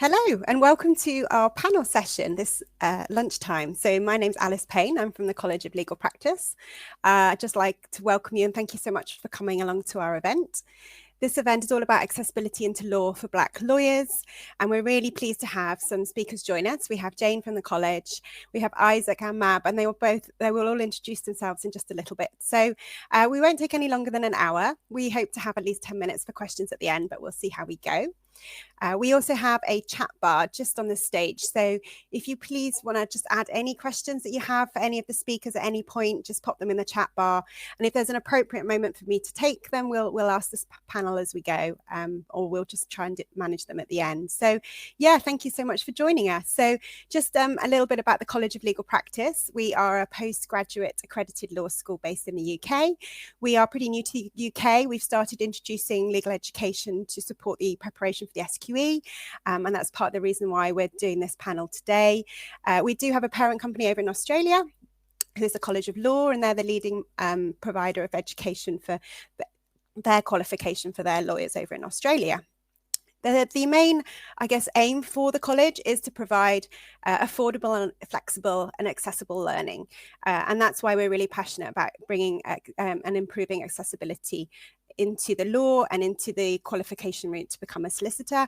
Hello and welcome to our panel session this lunchtime. So my name's Alice Payne. I'm from the College of Legal Practice. I'd just like to welcome you and thank you so much for coming along to our event. This event is all about accessibility into law for Black lawyers, and we're really pleased to have some speakers join us. We have Jane from the college, we have Isaac and Maab, and they will all introduce themselves in just a little bit. So we won't take any longer than an hour. We hope to have at least 10 minutes for questions at the end, but we'll see how we go. We also have a chat bar just on the stage. So if you please want to just add any questions that you have for any of the speakers at any point, just pop them in the chat bar. And if there's an appropriate moment for me to take them, we'll ask this panel as we go, or we'll just try and manage them at the end. So yeah, thank you so much for joining us. So just a little bit about the College of Legal Practice. We are a postgraduate accredited law school based in the UK. We are pretty new to the UK. We've started introducing legal education to support the preparation for the SQE, and that's part of the reason why we're doing this panel today. We do have a parent company over in Australia, who's the College of Law, and they're the leading provider of education for their qualification for their lawyers over in Australia. The main, I guess, aim for the college is to provide affordable and flexible and accessible learning. And that's why we're really passionate about bringing and improving accessibility into the law and into the qualification route to become a solicitor.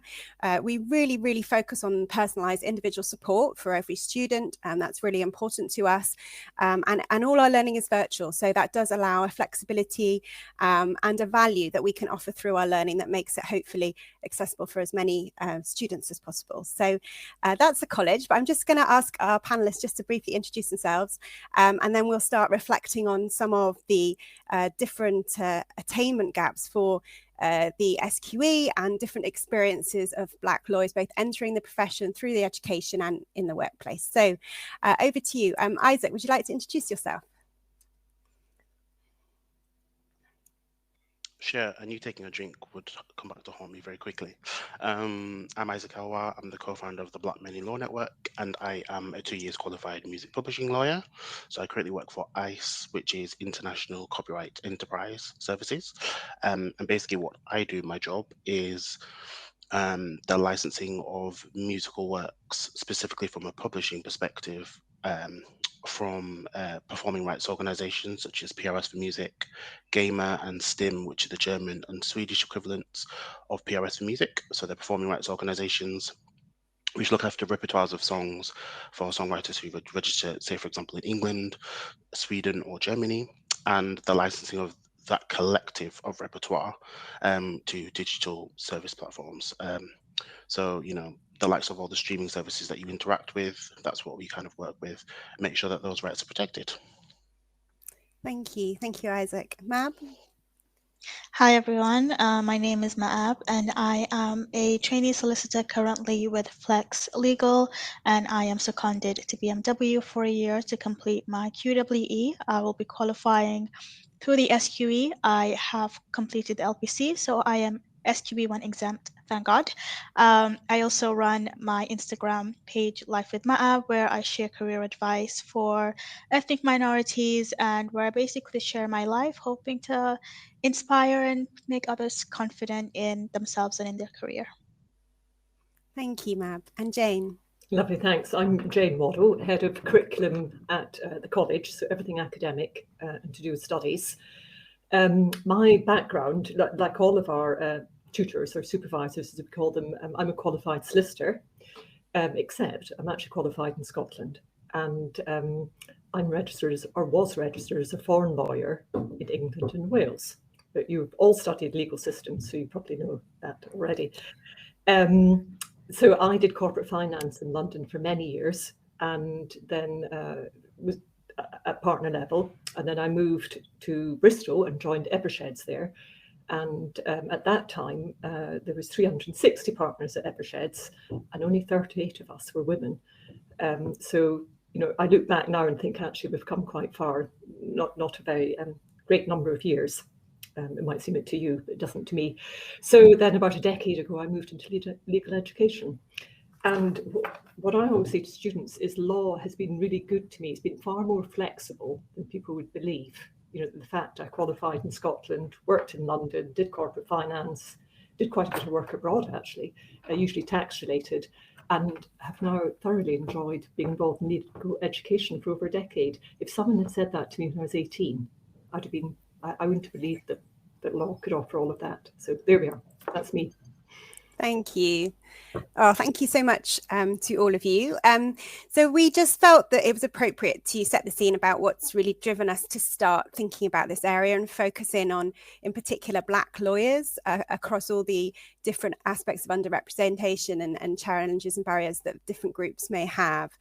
We really focus on personalised individual support for every student, and that's really important to us. And all our learning is virtual, so that does allow a flexibility and a value that we can offer through our learning that makes it hopefully accessible for as many students as possible. So that's the college, but I'm just going to ask our panelists just to briefly introduce themselves, and then we'll start reflecting on some of the different attainment gaps for the SQE and different experiences of Black lawyers, both entering the profession through the education and in the workplace. So over to you. Isaac, would you like to introduce yourself? Sure, and you taking a drink would come back to haunt me very quickly. I'm Isaac Eloi. I'm the co-founder of the Black Many Law Network, and I am a 2 years qualified music publishing lawyer. So I currently work for ICE, which is International Copyright Enterprise Services. And basically what I do, my job is the licensing of musical works, specifically from a publishing perspective, from performing rights organizations such as PRS for Music, GEMA and STIM, which are the German and Swedish equivalents of PRS for Music. So they're performing rights organizations which look after repertoires of songs for songwriters who register, say, for example, in England, Sweden or Germany, and the licensing of that collective of repertoire to digital service platforms. So, you know, the likes of all the streaming services that you interact with, that's what we kind of work with, make sure that those rights are protected. Thank you, Isaac. Maab? Hi everyone, my name is Maab and I am a trainee solicitor currently with Flex Legal, and I am seconded to BMW for a year to complete my QWE. I will be qualifying through the SQE. I have completed the LPC, so I am SQE1 exempt, thank God. I also run my Instagram page, Life with Maab, where I share career advice for ethnic minorities and where I basically share my life, hoping to inspire and make others confident in themselves and in their career. Thank you, Maab. And Jane? Lovely, thanks. I'm Jane Waddle, Head of Curriculum at the college, so everything academic and to do with studies. My background, like all of our tutors or supervisors, as we call them, I'm a qualified solicitor, except I'm actually qualified in Scotland. And I'm registered as, or was registered as a foreign lawyer in England and Wales. But you've all studied legal systems, so you probably know that already. So I did corporate finance in London for many years, and then was at partner level. And then I moved to Bristol and joined Eversheds there. And at that time, there was 360 partners at Eversheds, and only 38 of us were women. So, you know, I look back now and think actually we've come quite far, not a very great number of years. It might seem it to you, but it doesn't to me. So then about a decade ago, I moved into legal education. And what I always say to students is law has been really good to me. It's been far more flexible than people would believe. You know, the fact I qualified in Scotland, worked in London, did corporate finance, did quite a bit of work abroad, actually, usually tax related, and have now thoroughly enjoyed being involved in legal education for over a decade. If someone had said that to me when I was 18, I'd have been, I wouldn't have believed that law could offer all of that. So there we are. That's me. Thank you. Oh, thank you so much to all of you. So we just felt that it was appropriate to set the scene about what's really driven us to start thinking about this area and focus in on, in particular, Black lawyers across all the different aspects of underrepresentation and challenges and barriers that different groups may have.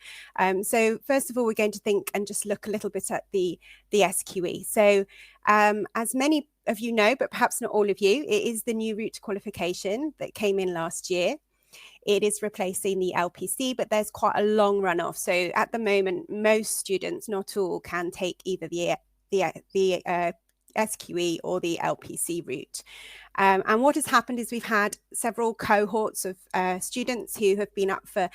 So first of all, we're going to think and just look a little bit at the SQE. So as many of you know, but perhaps not all of you, it is the new route to qualification that came in last year. It is replacing the LPC, but there's quite a long runoff. So at the moment, most students, not all, can take either the SQE or the LPC route. And what has happened is we've had several cohorts of students who have been up for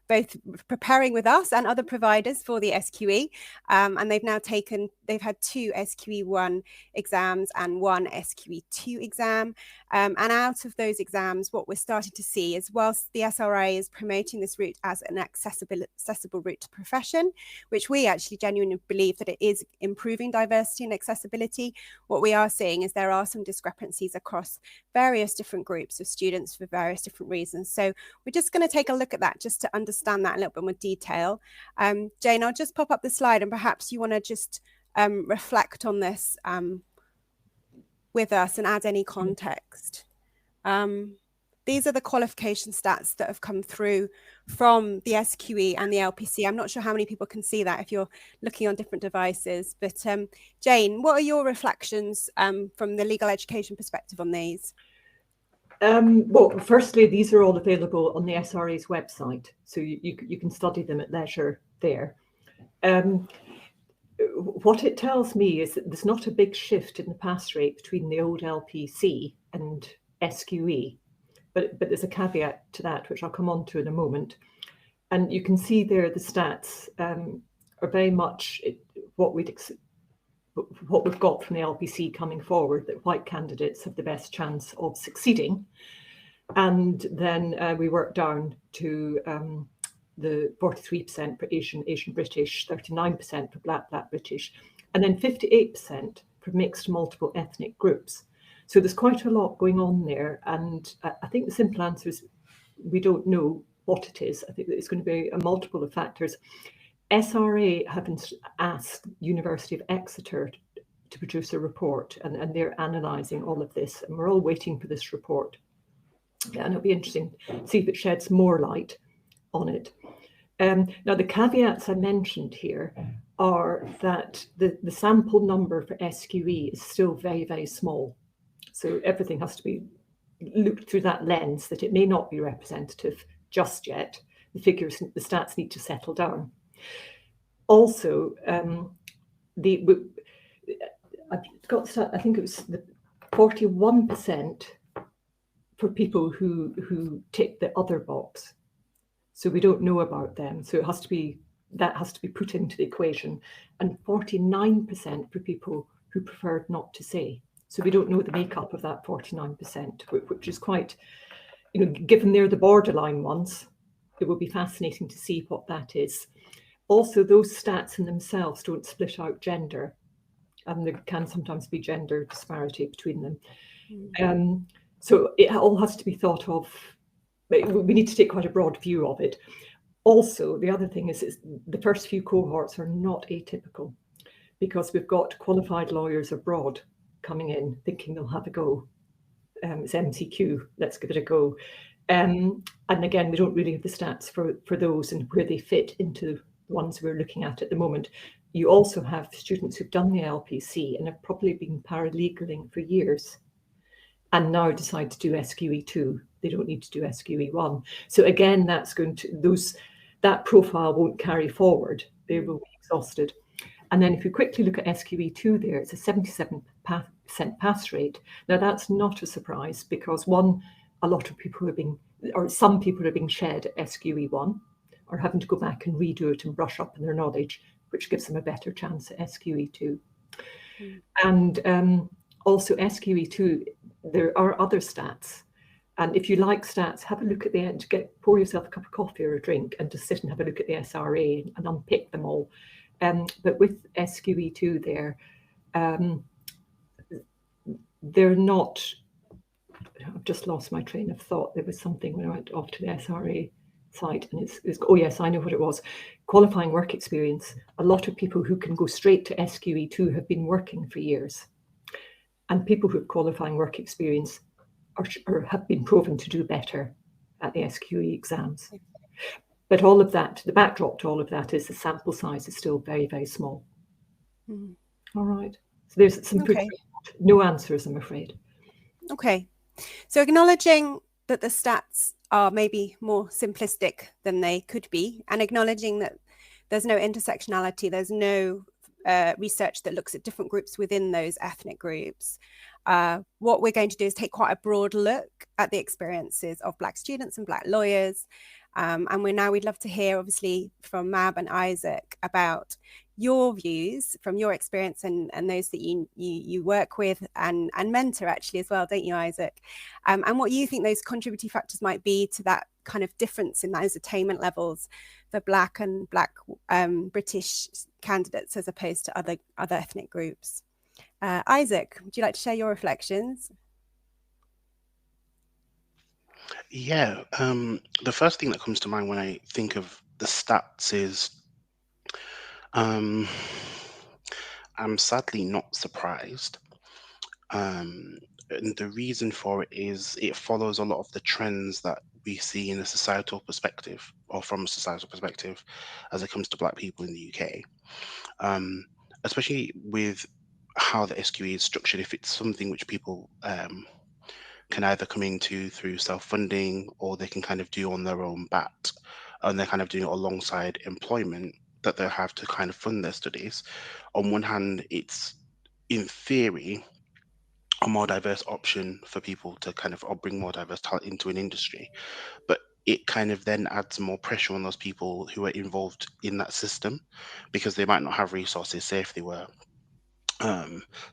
both preparing with us and other providers for the SQE. And they've had 2 SQE1 exams and 1 SQE2 exam. And out of those exams, what we're starting to see is, whilst the SRA is promoting this route as an accessible route to profession, which we actually genuinely believe that it is improving diversity and accessibility, what we are seeing is there are some discrepancies across various different groups of students for various different reasons. So we're just going to take a look at that just to understand that in a little bit more detail. Jane, I'll just pop up the slide, and perhaps you want to just reflect on this with us and add any context. These are the qualification stats that have come through from the SQE and the LPC. I'm not sure how many people can see that if you're looking on different devices, but Jane, what are your reflections from the legal education perspective on these? Well, firstly, these are all available on the SRA's website, so you can study them at leisure there. What it tells me is that there's not a big shift in the pass rate between the old LPC and SQE. But there's a caveat to that, which I'll come on to in a moment. And you can see there the stats are very much what we've got from the LPC coming forward, that white candidates have the best chance of succeeding. And then we work down to the 43% for Asian British, 39% for Black British, and then 58% for mixed multiple ethnic groups. So there's quite a lot going on there, and I think the simple answer is we don't know what it is. I think that it's going to be a multiple of factors. SRA haven't asked University of Exeter to produce a report, and they're analysing all of this, and we're all waiting for this report. And it'll be interesting to see if it sheds more light on it. Now, the caveats I mentioned here are that the sample number for SQE is still very, very small. So everything has to be looked through that lens, that it may not be representative just yet. The figures, the stats need to settle down. Also, I've got to start, I think it was the 41% for people who tick the other box. So we don't know about them. So that has to be put into the equation. And 49% for people who preferred not to say. So we don't know the makeup of that 49%, which is quite, given they're the borderline ones, it will be fascinating to see what that is. Also, those stats in themselves don't split out gender, and there can sometimes be gender disparity between them. Mm-hmm. So it all has to be thought of. We need to take quite a broad view of it. Also, the other thing is the first few cohorts are not atypical, because we've got qualified lawyers abroad coming in thinking they'll have a go. It's MCQ, let's give it a go. And again, we don't really have the stats for those and where they fit into the ones we're looking at the moment. You also have students who've done the LPC and have probably been paralegaling for years and now decide to do SQE2. They don't need to do SQE1. So again, that's going to, that profile won't carry forward. They will be exhausted. And then if you quickly look at SQE2 there, it's a 77% pass rate. Now that's not a surprise, because a lot of people some people are being shed at SQE1 or having to go back and redo it and brush up on their knowledge, which gives them a better chance at SQE2. Mm. And also SQE2, there are other stats. And if you like stats, have a look at the end, pour yourself a cup of coffee or a drink and just sit and have a look at the SRA and unpick them all. But with SQE2 there, they're not, I've just lost my train of thought. There was something when I went off to the SRA site and it's oh yes, I know what it was. Qualifying work experience. A lot of people who can go straight to SQE2 have been working for years. And people who have qualifying work experience or have been proven to do better at the SQE exams. But all of that, the backdrop to all of that is the sample size is still very, very small. Mm. All right. So there's some food. No answers, I'm afraid. Okay. So acknowledging that the stats are maybe more simplistic than they could be, and acknowledging that there's no intersectionality, there's no research that looks at different groups within those ethnic groups. What we're going to do is take quite a broad look at the experiences of Black students and Black lawyers. And we'd love to hear, obviously, from Maab and Isaac about your views from your experience and those that you work with and mentor actually as well, don't you, Isaac? And what you think those contributing factors might be to that kind of difference in those attainment levels for Black and Black British candidates as opposed to other ethnic groups. Isaac, would you like to share your reflections? Yeah, the first thing that comes to mind when I think of the stats is I'm sadly not surprised. And the reason for it is it follows a lot of the trends that we see in a societal perspective, or from a societal perspective, as it comes to Black people in the UK. Especially with how the SQE is structured, if it's something which people can either come into through self-funding or they can kind of do on their own bat, and they're kind of doing it alongside employment that they'll have to kind of fund their studies. On one hand, it's in theory a more diverse option for people to kind of, or bring more diverse talent into an industry, but it kind of then adds more pressure on those people who are involved in that system, because they might not have resources. Say if they were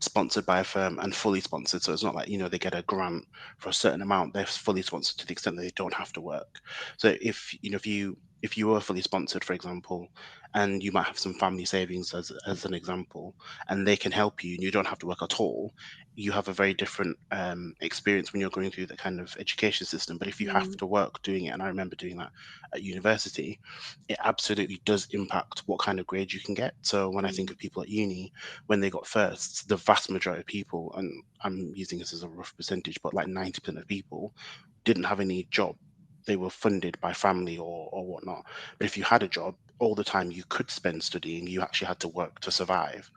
sponsored by a firm and fully sponsored, so it's not like, you know, they get a grant for a certain amount, they're fully sponsored to the extent that they don't have to work. So if you know, if you were fully sponsored, for example, and you might have some family savings as an example, and they can help you and you don't have to work at all, you have a very different experience when you're going through the kind of education system. But if you have to work doing it, and I remember doing that at university, it absolutely does impact what kind of grade you can get. So when I think of people at uni, when they got firsts, the vast majority of people, and I'm using this as a rough percentage, but like 90% of people didn't have any job. They were funded by family or whatnot. But if you had a job, all the time you could spend studying, you actually had to work to survive.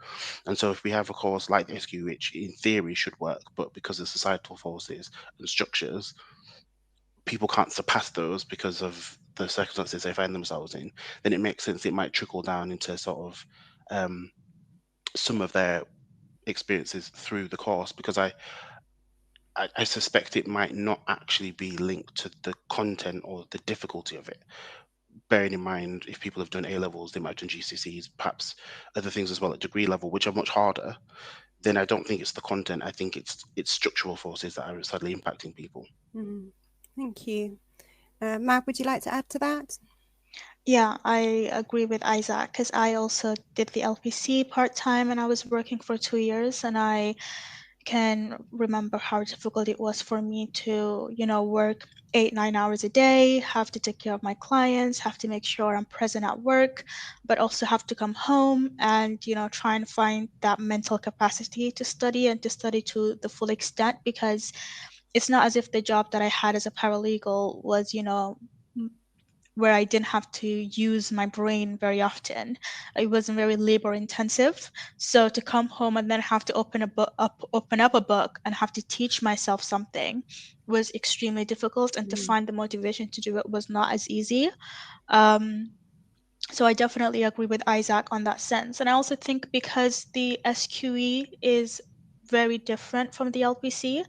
And so if we have a course like the SQ, which in theory should work, but because of societal forces and structures, people can't surpass those because of the circumstances they find themselves in, then it makes sense it might trickle down into sort of some of their experiences through the course, because I suspect it might not actually be linked to the content or the difficulty of it. Bearing in mind, if people have done A levels, they might have done GCSEs, perhaps other things as well at degree level, which are much harder. Then I don't think it's the content. I think it's structural forces that are sadly impacting people. Thank you. Maab, would you like to add to that? Yeah, I agree with Isaac, because I also did the LPC part-time and I was working for 2 years, and I can remember how difficult it was for me to, work 8-9 hours a day, have to take care of my clients, have to make sure I'm present at work, but also have to come home and, try and find that mental capacity to study and to study to the full extent, because it's not as if the job that I had as a paralegal was, where I didn't have to use my brain very often. It wasn't very labor intensive. So to come home and then have to open up a book and have to teach myself something was extremely difficult, and to find the motivation to do it was not as easy. So I definitely agree with Isaac on that sense. And I also think because the SQE is very different from the LPC,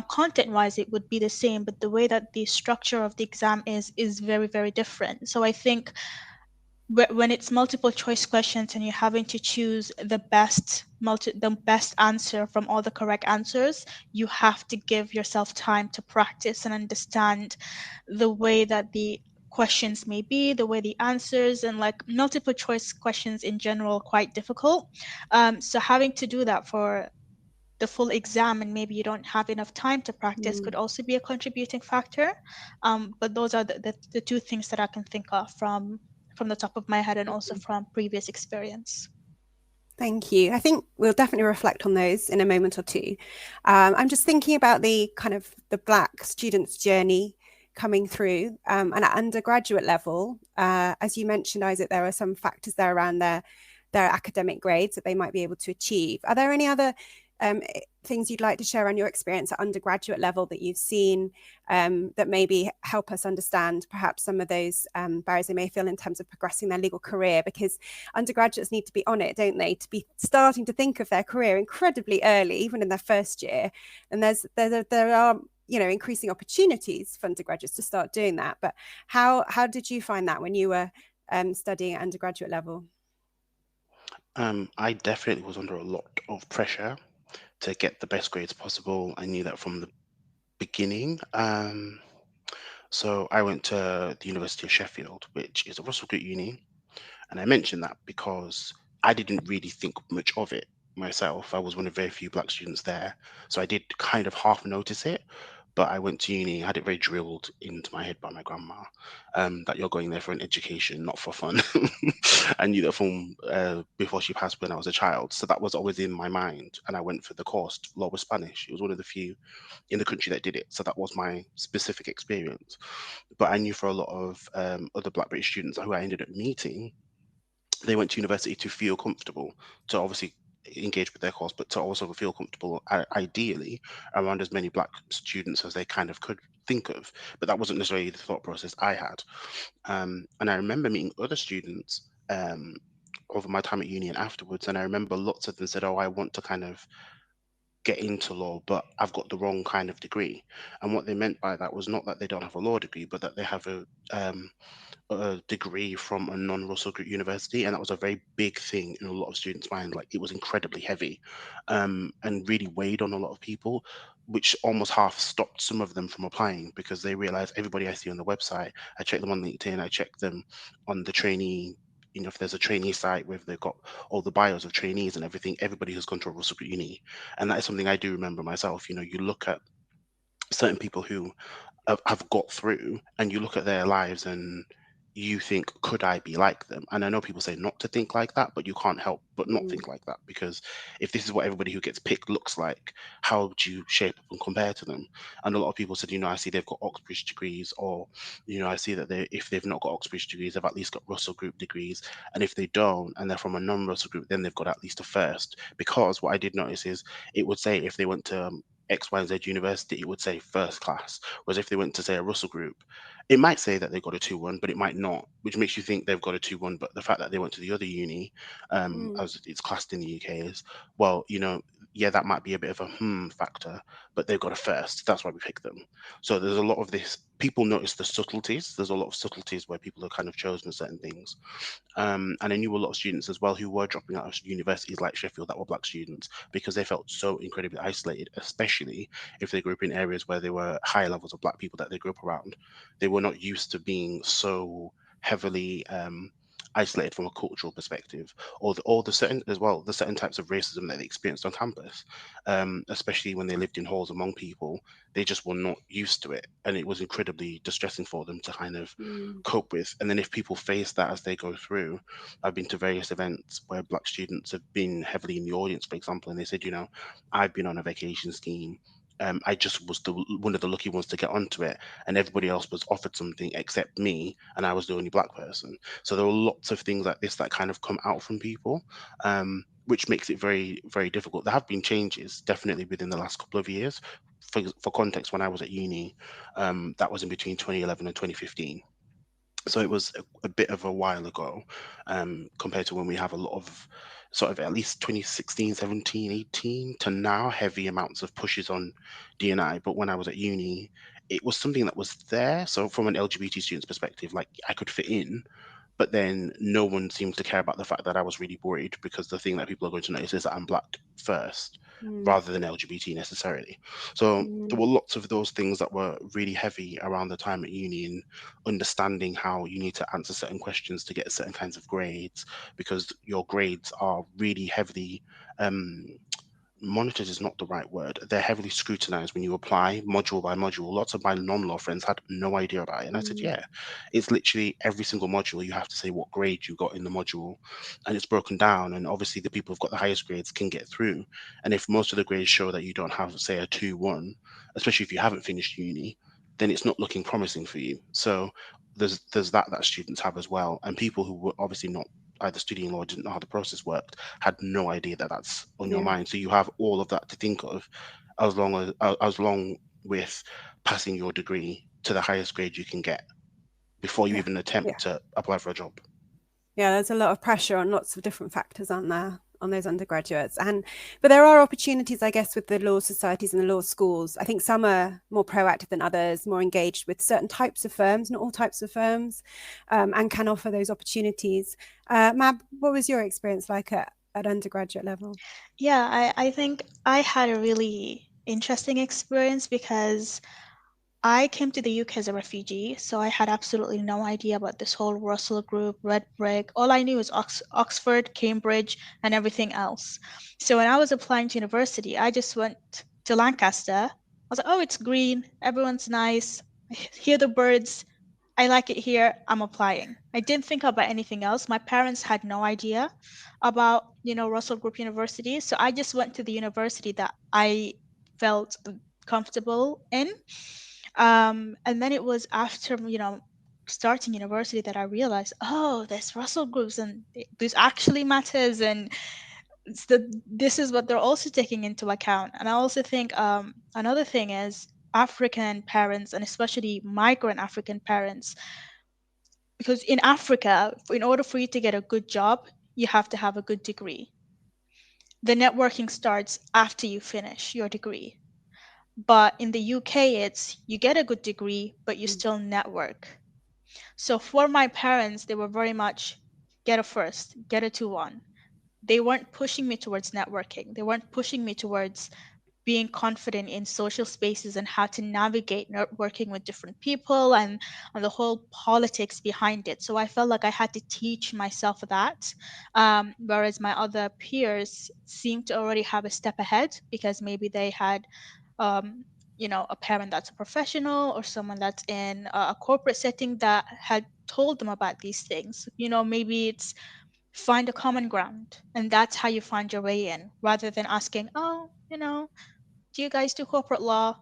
content-wise it would be the same, but the way that the structure of the exam is very, very different. So I think when it's multiple choice questions and you're having to choose the best the best answer from all the correct answers. You have to give yourself time to practice and understand the way that the questions may be, the way the answers, and like multiple choice questions in general are quite difficult. So having to do that for the full exam and maybe you don't have enough time to practice could also be a contributing factor. But those are the two things that I can think of from the top of my head and also from previous experience. Thank you. I think we'll definitely reflect on those in a moment or two. I'm just thinking about the kind of the Black students' journey coming through, and at undergraduate level, as you mentioned, Isaac, there are some factors there around their academic grades that they might be able to achieve. Are there any other things you'd like to share on your experience at undergraduate level that you've seen that maybe help us understand perhaps some of those barriers they may feel in terms of progressing their legal career? Because undergraduates need to be on it, don't they, to be starting to think of their career incredibly early, even in their first year. And there are increasing opportunities for undergraduates to start doing that. But how did you find that when you were studying at undergraduate level? I definitely was under a lot of pressure to get the best grades possible. I knew that from the beginning. So I went to the University of Sheffield, which is a Russell Group uni. And I mention that because I didn't really think much of it myself. I was one of very few Black students there. So I did kind of half notice it. But I went to uni, had it very drilled into my head by my grandma that you're going there for an education, not for fun. I knew that from before she passed when I was a child. So that was always in my mind. And I went for the course, law with Spanish. It was one of the few in the country that did it. So that was my specific experience. But I knew for a lot of other Black British students who I ended up meeting, they went to university to feel comfortable, to obviously engage with their course, but to also feel comfortable, ideally, around as many Black students as they kind of could think of. But that wasn't necessarily the thought process I had. And I remember meeting other students over my time at uni and afterwards, and I remember lots of them said, "Oh, I want to kind of get into law, but I've got the wrong kind of degree." And what they meant by that was not that they don't have a law degree, but that they have a degree from a non-Russell Group university, and that was a very big thing in a lot of students' mind. Like, it was incredibly heavy, and really weighed on a lot of people, which almost half stopped some of them from applying because they realized everybody I see on the website, I check them on LinkedIn, I check them on the trainee. If there's a trainee site where they've got all the bios of trainees and everything, everybody has gone to a Russell Group uni, and that is something I do remember myself. You look at certain people who have got through, and you look at their lives and you think, could I be like them? And I know people say not to think like that, but you can't help but not think like that, because if this is what everybody who gets picked looks like, how would you shape up and compare to them? And a lot of people said, I see they've got Oxbridge degrees, or I see that if they've not got Oxbridge degrees, they've at least got Russell Group degrees, and if they don't and they're from a non-Russell Group, then they've got at least a first. Because what I did notice is it would say if they went to X, Y, and Z university, it would say first class. Whereas if they went to, say, a Russell Group, it might say that they got a 2-1, but it might not, which makes you think they've got a 2-1. But the fact that they went to the other uni, as it's classed in the UK, is, well, yeah, that might be a bit of a factor, but they've got a first. That's why we picked them. So there's a lot of this. People notice the subtleties. There's a lot of subtleties where people have kind of chosen certain things. And I knew a lot of students as well who were dropping out of universities like Sheffield that were Black students because they felt so incredibly isolated, especially if they grew up in areas where there were higher levels of Black people that they grew up around. They were not used to being so heavily isolated from a cultural perspective, or the certain types of racism that they experienced on campus, especially when they lived in halls among people. They just were not used to it, and it was incredibly distressing for them to kind of cope with. And then if people face that as they go through, I've been to various events where Black students have been heavily in the audience, for example, and they said, I've been on a vacation scheme. I just was one of the lucky ones to get onto it, and everybody else was offered something except me, and I was the only Black person. So there are lots of things like this that kind of come out from people, which makes it very, very difficult. There have been changes definitely within the last couple of years. For context, when I was at uni, that was in between 2011 and 2015. So it was a bit of a while ago, compared to when we have a lot of sort of at least 2016, 17, 18 to now heavy amounts of pushes on D&I. But when I was at uni, it was something that was there. So from an LGBT student's perspective, like, I could fit in, But then no one seems to care about the fact that I was really worried, because the thing that people are going to notice is that I'm Black first, rather than LGBT necessarily. So there were lots of those things that were really heavy around the time at uni, and understanding how you need to answer certain questions to get certain kinds of grades, because your grades are really heavily monitored is not the right word. They're heavily scrutinized when you apply module by module. Lots of my non-law friends had no idea about it. And I said, yeah, it's literally every single module. You have to say what grade you got in the module, and it's broken down. And obviously the people who've got the highest grades can get through. And if most of the grades show that you don't have, say, a 2-1, especially if you haven't finished uni, then it's not looking promising for you. So there's that students have as well. And people who were obviously not either studying law, didn't know how the process worked, had no idea that that's on your mind. So you have all of that to think of, as long with passing your degree to the highest grade you can get before you even attempt to apply for a job. Yeah, there's a lot of pressure on lots of different factors on those undergraduates. But there are opportunities, I guess, with the law societies and the law schools. I think some are more proactive than others, more engaged with certain types of firms, not all types of firms, and can offer those opportunities. Mab, what was your experience like at undergraduate level? Yeah, I think I had a really interesting experience because I came to the UK as a refugee, so I had absolutely no idea about this whole Russell Group, Red Brick. All I knew was Oxford, Cambridge, and everything else. So when I was applying to university, I just went to Lancaster. I was like, oh, it's green, everyone's nice, I hear the birds, I like it here, I'm applying. I didn't think about anything else. My parents had no idea about, Russell Group University, so I just went to the university that I felt comfortable in. And then it was after, starting university that I realized, oh, there's Russell groups and this actually matters. And this is what they're also taking into account. And I also think another thing is African parents, and especially migrant African parents, because in Africa, in order for you to get a good job, you have to have a good degree. The networking starts after you finish your degree. But in the UK, it's you get a good degree, but you still network. So for my parents, they were very much get a first, get a 2-1. They weren't pushing me towards networking. They weren't pushing me towards being confident in social spaces and how to navigate working with different people and the whole politics behind it. So I felt like I had to teach myself that, whereas my other peers seemed to already have a step ahead because maybe they had a parent that's a professional or someone that's in a corporate setting that had told them about these things. Maybe it's find a common ground, and that's how you find your way in, rather than asking, oh, do you guys do corporate law?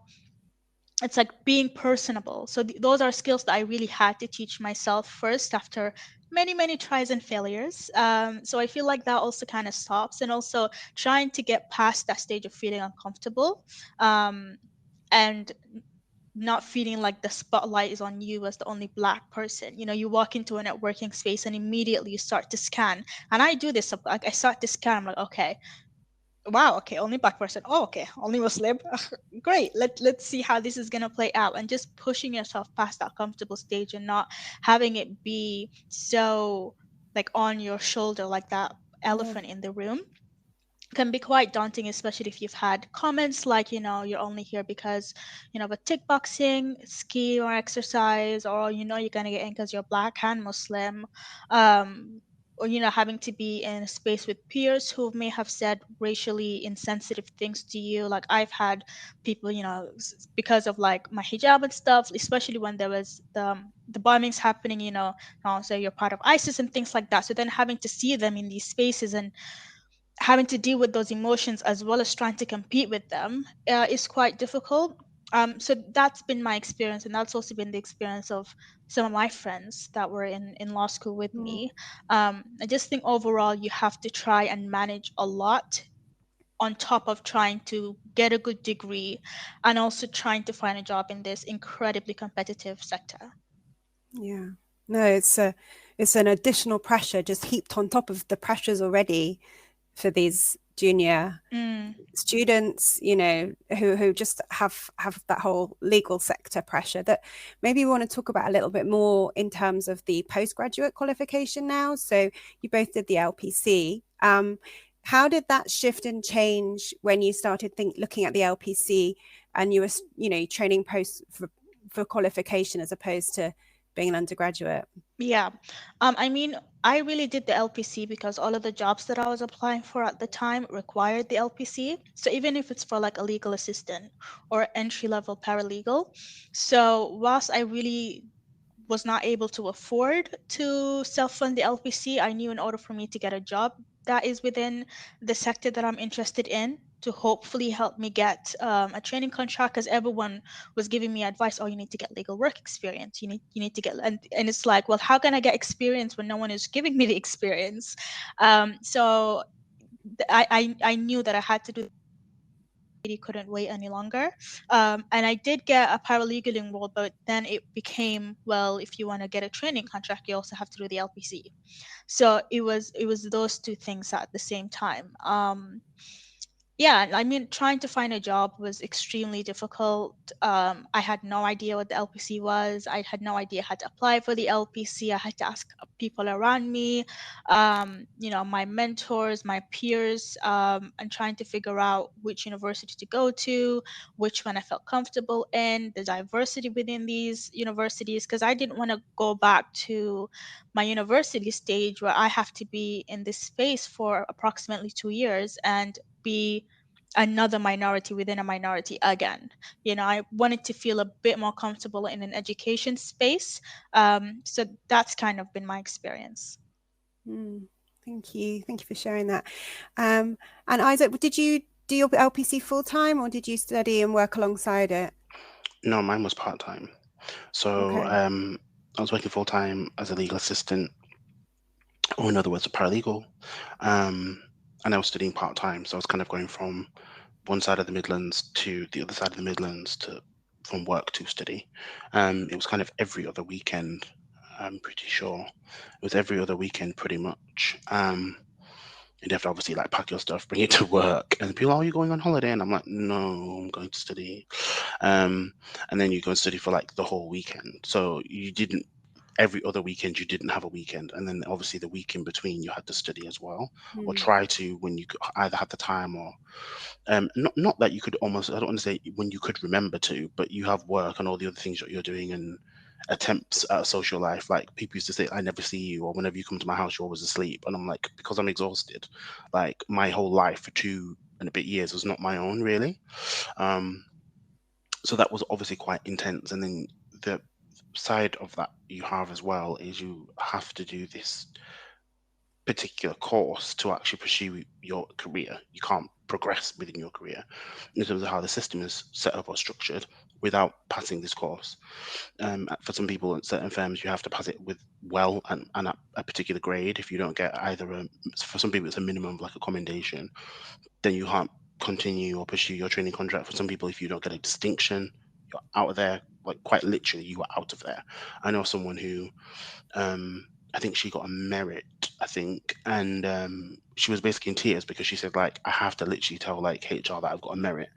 It's like being personable. So those are skills that I really had to teach myself first after many, many tries and failures. So I feel like that also kind of stops, and also trying to get past that stage of feeling uncomfortable, and not feeling like the spotlight is on you as the only Black person. You walk into a networking space and immediately you start to scan. And I do this, like I start to scan. I'm like, okay, wow, okay, only Black person. Oh, okay, only Muslim. Great. Let's see how this is gonna play out, and just pushing yourself past that comfortable stage and not having it be so like on your shoulder, like that elephant in the room, can be quite daunting, especially if you've had comments like, you're only here because, of a tick boxing scheme or exercise, or, you're going to get in because you're Black and Muslim, or, having to be in a space with peers who may have said racially insensitive things to you. Like I've had people, because of like my hijab and stuff, especially when there was the bombings happening, say you're part of ISIS and things like that. So then having to see them in these spaces and having to deal with those emotions as well as trying to compete with them is quite difficult. So that's been my experience, and that's also been the experience of some of my friends that were in law school with me. I just think overall you have to try and manage a lot on top of trying to get a good degree and also trying to find a job in this incredibly competitive sector. Yeah, no, it's an additional pressure just heaped on top of the pressures already for these junior Mm. students, you know, who just have that whole legal sector pressure that maybe we want to talk about a little bit more in terms of the postgraduate qualification now. So you both did the LPC. How did that shift and change when you started looking at the LPC and you were, you know, training post for qualification as opposed to being an undergraduate? Yeah. I mean, I really did the LPC because all of the jobs that I was applying for at the time required the LPC. So even if it's for like a legal assistant or entry level paralegal. So whilst I really was not able to afford to self-fund the LPC, I knew in order for me to get a job that is within the sector that I'm interested in to hopefully help me get a training contract, because everyone was giving me advice. Oh, you need to get legal work experience. You need to get, and it's like, well, how can I get experience when no one is giving me the experience? So I knew that I had to do. Couldn't wait any longer. And I did get a paralegaling role, but then it became, well, if you want to get a training contract, you also have to do the LPC. So it was those two things at the same time. Yeah, I mean, trying to find a job was extremely difficult. I had no idea what the LPC was. I had no idea how to apply for the LPC. I had to ask people around me, my mentors, my peers, and trying to figure out which university to go to, which one I felt comfortable in, the diversity within these universities, because I didn't want to go back to my university stage where I have to be in this space for approximately 2 years and be another minority within a minority again. I wanted to feel a bit more comfortable in an education space. So that's kind of been my experience. Thank you for sharing that. And Isaac, did you do your LPC full time or did you study and work alongside it? No, mine was part-time. So Okay. I was working full-time as a legal assistant, or in other words, a paralegal. And I was studying part-time. So I was kind of going from one side of the Midlands to the other side of the Midlands from work to study. It was kind of every other weekend, I'm pretty sure. It was every other weekend pretty much. You'd have to obviously like pack your stuff, bring it to work, and people, are you going on holiday? And I'm like, no, I'm going to study. And then you go and study for like the whole weekend. So you didn't, every other weekend you didn't have a weekend, and then obviously the week in between you had to study as well, or try to when you could either have the time or not that you could almost, I don't want to say when you could remember to, but you have work and all the other things that you're doing and attempts at a social life. Like people used to say, I never see you, or whenever you come to my house, you're always asleep. And I'm like, because I'm exhausted. Like my whole life for 2 and a bit years was not my own, really. So that was obviously quite intense. And then the side of that you have as well is you have to do this particular course to actually pursue your career. You can't progress within your career in terms of how the system is set up or structured without passing this course. For some people at certain firms, you have to pass it with well and at a particular grade. If you don't get either for some people it's a minimum of like a commendation, then you can't continue or pursue your training contract. For some people, if you don't get a distinction, you're out of there. Like quite literally, you are out of there. I know someone who I think she got a merit, I think, and she was basically in tears because she said, like, I have to literally tell like HR that I've got a merit,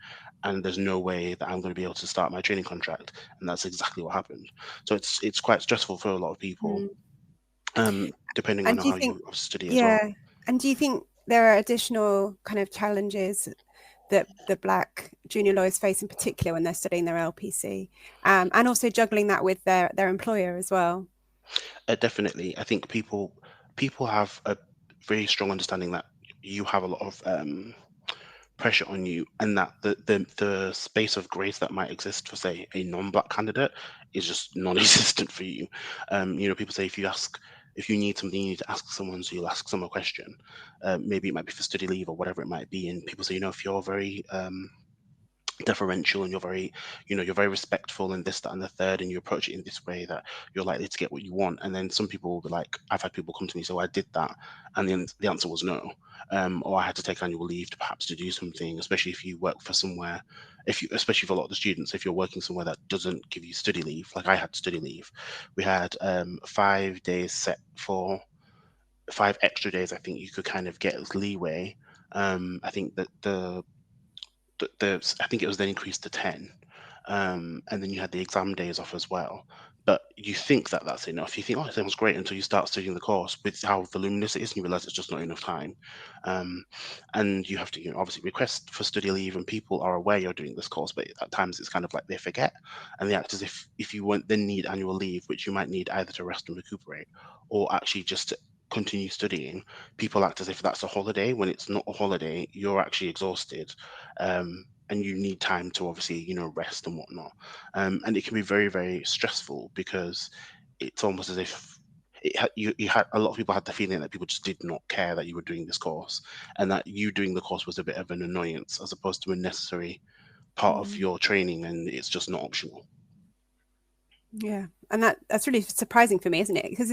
and there's no way that I'm going to be able to start my training contract, and that's exactly what happened. So it's quite stressful for a lot of people, depending on And do you how think, you study as well. and do you think there are additional kind of challenges that the Black junior lawyers face in particular when they're studying their LPC, and also juggling that with their employer as well? Definitely, I think people have a very strong understanding that you have a lot of pressure on you, and that the space of grace that might exist for, say, a non-black candidate is just non-existent for you. People say if you need something, you need to ask someone, so you'll ask someone a question. Maybe it might be for study leave or whatever it might be, and people say, if you're very deferential and you're very respectful and this, that, and the third, and you approach it in this way, that you're likely to get what you want. And then some people will be like, I've had people come to me, so I did that, and the answer was no, or I had to take annual leave perhaps to do something, especially if you work for somewhere, especially for a lot of the students, if you're working somewhere that doesn't give you study leave. Like I had study leave. We had 5 days set for 5 extra days. I think you could kind of get as leeway I think that I think it was then increased to 10, and then you had the exam days off as well. But you think that that's enough. You think, oh, it sounds great until you start studying the course with how voluminous it is, and you realize it's just not enough time. Um, and you have to, obviously request for study leave, and people are aware you're doing this course, but at times it's kind of like they forget, and they act as if you won't then need annual leave, which you might need either to rest and recuperate, or actually just to continue studying. People act as if that's a holiday when it's not a holiday. You're actually exhausted, and you need time to obviously rest and whatnot, and it can be very, very stressful because it's almost as if you had a lot of people had the feeling that people just did not care that you were doing this course, and that you doing the course was a bit of an annoyance as opposed to a necessary part of your training, and it's just not optional. Yeah, and that's really surprising for me, isn't it? Because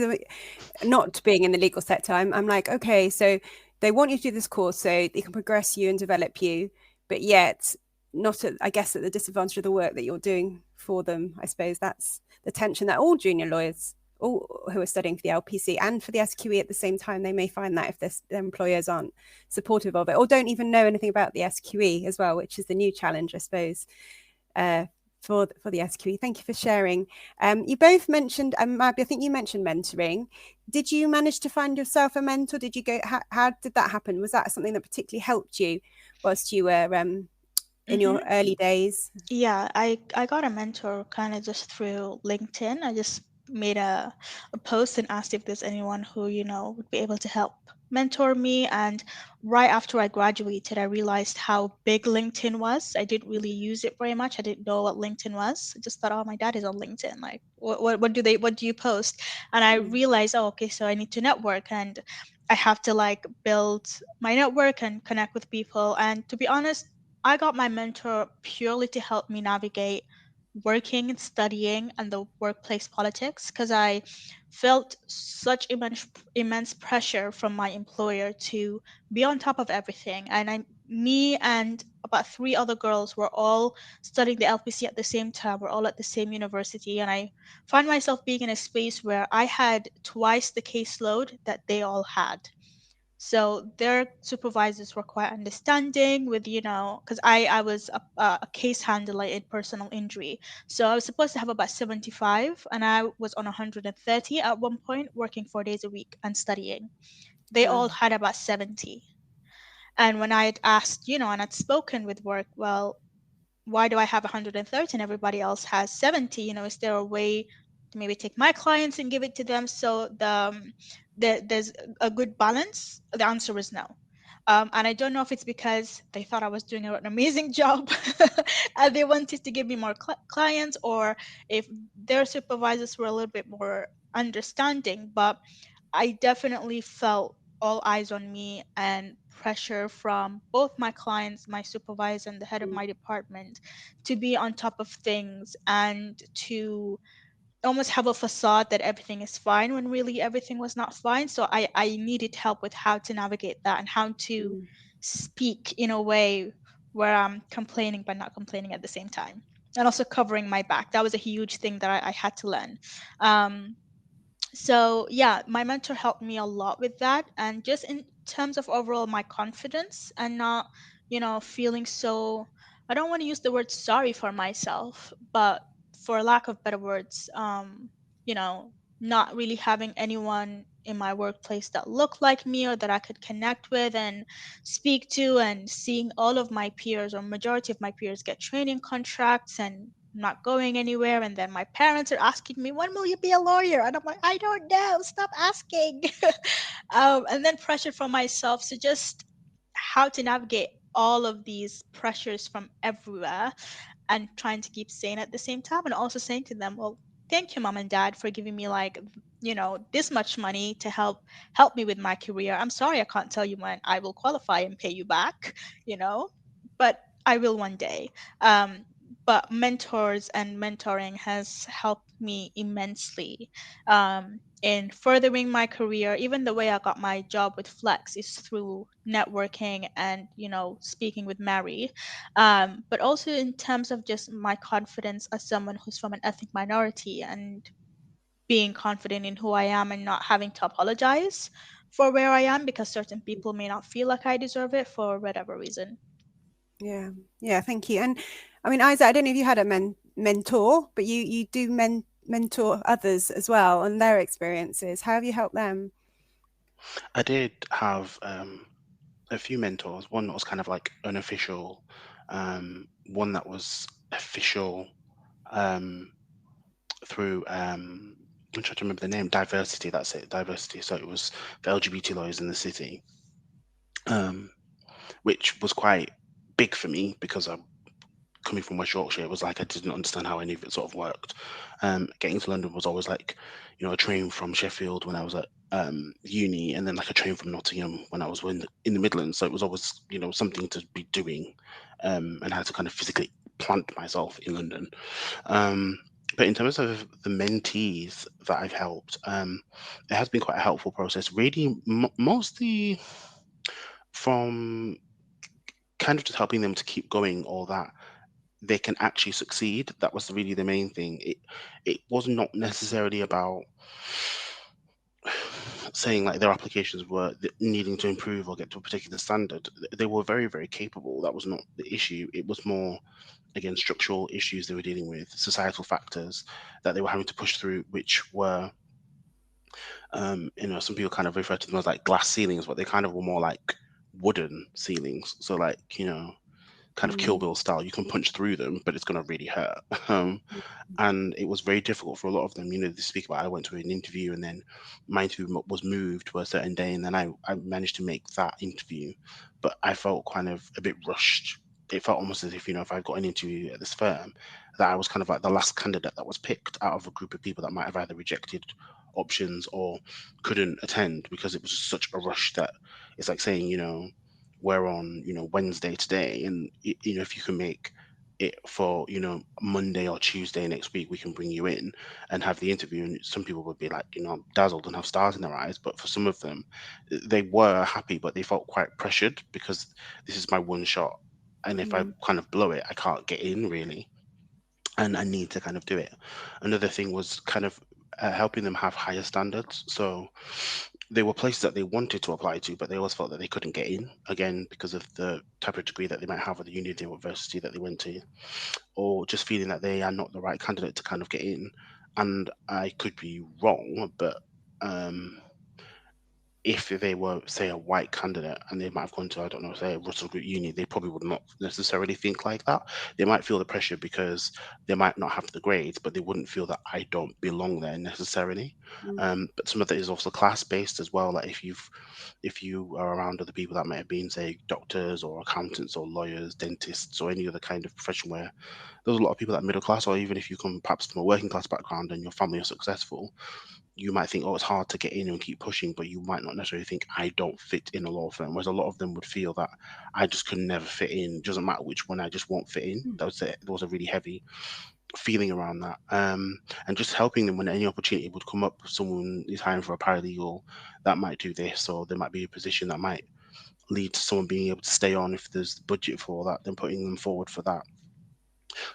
not being in the legal sector, I'm like, okay, so they want you to do this course so they can progress you and develop you, but yet not at, I guess, at the disadvantage of the work that you're doing for them. I suppose that's the tension that all junior lawyers, all who are studying for the LPC and for the SQE at the same time, they may find that if their employers aren't supportive of it or don't even know anything about the SQE as well, which is the new challenge, I suppose, for the SQE. Thank you for sharing. You both mentioned, Maab, I think you mentioned mentoring. Did you manage to find yourself a mentor? Did you go? How did that happen? Was that something that particularly helped you whilst you were in your early days? Yeah, I got a mentor kind of just through LinkedIn. I just made a post and asked if there's anyone who, would be able to help mentor me. And right after I graduated, I realized how big LinkedIn was. I didn't really use it very much. I didn't know what LinkedIn was. I just thought, oh, my dad is on LinkedIn. Like, what do you post? And I realized, oh, okay, so I need to network and I have to like build my network and connect with people. And to be honest, I got my mentor purely to help me navigate working and studying and the workplace politics because I felt such immense pressure from my employer to be on top of everything. And me and about 3 other girls were all studying the LPC at the same time. We're all at the same university, and I find myself being in a space where I had twice the caseload that they all had. So their supervisors were quite understanding with, because I was a case handler in personal injury. So I was supposed to have about 75, and I was on 130 at one point, working 4 days a week and studying. They all had about 70. And when I had asked, and I'd spoken with work, well, why do I have 130 and everybody else has 70? Is there a way to maybe take my clients and give it to them so there's a good balance? The answer was no. And I don't know if it's because they thought I was doing an amazing job and they wanted to give me more clients, or if their supervisors were a little bit more understanding. But I definitely felt all eyes on me and pressure from both my clients, my supervisor, and the head of my department to be on top of things and to almost have a facade that everything is fine when really everything was not fine. So I needed help with how to navigate that and how to speak in a way where I'm complaining but not complaining at the same time. And also covering my back. That was a huge thing that I had to learn. So yeah, my mentor helped me a lot with that, and just in terms of overall my confidence and not feeling so, I don't want to use the word sorry for myself, but for lack of better words, you know not really having anyone in my workplace that looked like me or that I could connect with and speak to, and seeing all of my peers or majority of my peers get training contracts and not going anywhere, and then my parents are asking me, when will you be a lawyer? And I'm like, I don't know, stop asking. And then pressure from myself. So just how to navigate all of these pressures from everywhere and trying to keep sane at the same time, and also saying to them, well, thank you, mom and dad, for giving me like this much money to help me with my career. I'm sorry I can't tell you when I will qualify and pay you back, but I will one day. But mentors and mentoring has helped me immensely in furthering my career. Even the way I got my job with Flex is through networking and speaking with Mary. But also in terms of just my confidence as someone who's from an ethnic minority and being confident in who I am and not having to apologize for where I am, because certain people may not feel like I deserve it for whatever reason. Yeah, thank you. And I mean, Isaac, I don't know if you had a mentor, but you do mentor others as well and their experiences. How have you helped them? I did have a few mentors. One that was kind of like unofficial, one that was official through I'm trying to remember the name, diversity. That's it, diversity. So it was the LGBT lawyers in the city, which was quite big for me because I'm coming from West Yorkshire. It was like I didn't understand how any of it sort of worked. Getting to London was always like, you know, a train from Sheffield when I was at uni, and then like a train from Nottingham when I was in the Midlands. So it was always, you know, something to be doing, and I had to kind of physically plant myself in London. But in terms of the mentees that I've helped, it has been quite a helpful process. Really, mostly from kind of just helping them to keep going, or that they can actually succeed. That was really the main thing. It was not necessarily about saying like their applications were needing to improve or get to a particular standard. They were very, very capable. That was not the issue. It was more, again, structural issues they were dealing with, societal factors that they were having to push through, which were, you know, some people kind of refer to them as like glass ceilings, but they kind of were more like wooden ceilings. So like, you know, kind of Kill Bill style, you can punch through them, but it's going to really hurt. And it was very difficult for a lot of them. You know, they speak about, I went to an interview and then my interview was moved to a certain day, and then I managed to make that interview, but I felt kind of a bit rushed. It felt almost as if, you know, if I got an interview at this firm, that I was kind of like the last candidate that was picked out of a group of people that might have either rejected options or couldn't attend, because it was just such a rush that it's like saying, you know, we're on, you know, Wednesday today, and you know, if you can make it for, you know, Monday or Tuesday next week, we can bring you in and have the interview. And some people would be like, you know, dazzled and have stars in their eyes, but for some of them, they were happy, but they felt quite pressured because this is my one shot, and if I kind of blow it, I can't get in really, and I need to kind of do it. Another thing was kind of helping them have higher standards. So there were places that they wanted to apply to, but they always felt that they couldn't get in, again, because of the type of degree that they might have at the university that they went to, or just feeling that they are not the right candidate to kind of get in. And I could be wrong, but if they were, say, a white candidate and they might have gone to, I don't know, say, Russell Group Uni, they probably would not necessarily think like that. They might feel the pressure because they might not have the grades, but they wouldn't feel that I don't belong there necessarily. But some of it is also class based as well. Like if you are around other people that might have been, say, doctors or accountants or lawyers, dentists, or any other kind of profession where there's a lot of people that are middle class, or even if you come perhaps from a working class background and your family are successful, you might think, oh, it's hard to get in and keep pushing, but you might not necessarily think, I don't fit in a law firm. Whereas a lot of them would feel that I just could never fit in. It doesn't matter which one, I just won't fit in. There was a really heavy feeling around that. And just helping them when any opportunity would come up. Someone is hiring for a paralegal that might do this, or there might be a position that might lead to someone being able to stay on if there's budget for that, then putting them forward for that.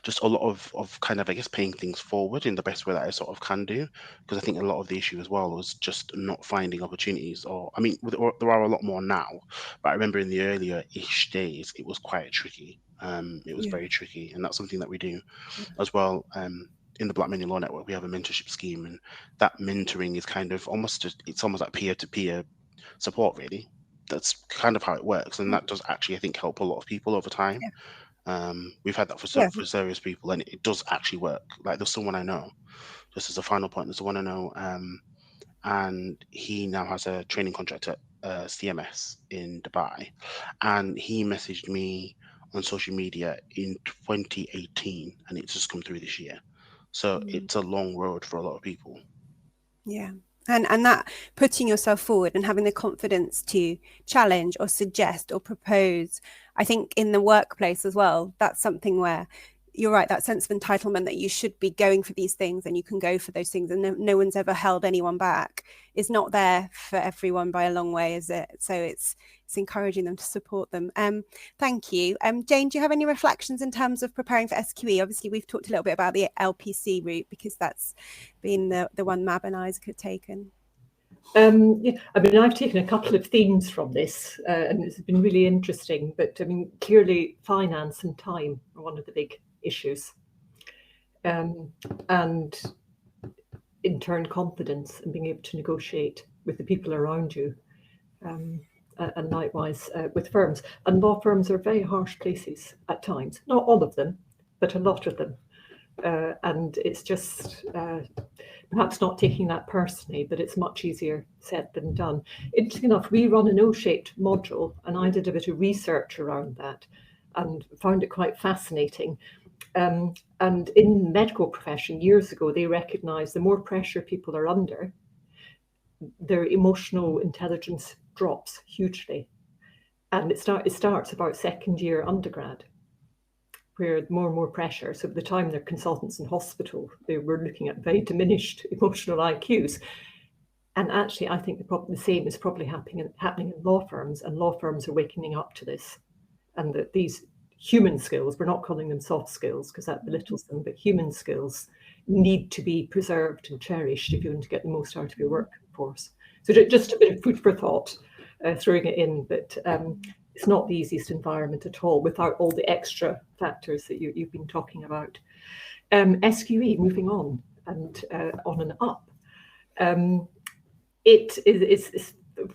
Just a lot of kind of, I guess, paying things forward in the best way that I sort of can do, because I think a lot of the issue as well was just not finding opportunities. Or I mean, there are a lot more now, but I remember in the earlier-ish days it was quite tricky. It was very tricky, and that's something that we do as well. In the Black Men in Law Network, we have a mentorship scheme, and that mentoring is kind of it's almost like peer-to-peer support, really. That's kind of how it works, and that does actually, I think, help a lot of people over time. We've had that for serious people, and it does actually work. Like, there's someone I know, just as a final point, there's someone I know, and he now has a training contract at CMS in Dubai, and he messaged me on social media in 2018, and it's just come through this year. So it's a long road for a lot of people. Yeah. And that putting yourself forward and having the confidence to challenge or suggest or propose, I think in the workplace as well, that's something where you're right, that sense of entitlement that you should be going for these things and you can go for those things, and no one's ever held anyone back, is not there for everyone by a long way, is it? So it's encouraging them to support them. Thank you. Jane, do you have any reflections in terms of preparing for SQE? Obviously, we've talked a little bit about the LPC route because that's been the one Maab and Isaac have taken. Yeah, I mean, I've taken a couple of themes from this, and it's been really interesting. But I mean, clearly, finance and time are one of the big issues, and in turn, confidence and being able to negotiate with the people around you, and likewise with firms. And law firms are very harsh places at times. Not all of them, but a lot of them. And it's just perhaps not taking that personally, but it's much easier said than done. Interesting enough, we run an O-shaped module, and I did a bit of research around that and found it quite fascinating. And in the medical profession, years ago, they recognised the more pressure people are under, their emotional intelligence drops hugely. And it starts about second year undergrad, where more and more pressure. So at the time they're consultants in hospital, they were looking at very diminished emotional IQs. And actually, I think the same is probably happening in law firms, and law firms are waking up to this. And that these human skills, we're not calling them soft skills because that belittles them, but human skills need to be preserved and cherished if you want to get the most out of your workforce. So just a bit of food for thought, throwing it in, but it's not the easiest environment at all without all the extra factors that you've been talking about. SQE, moving on and up.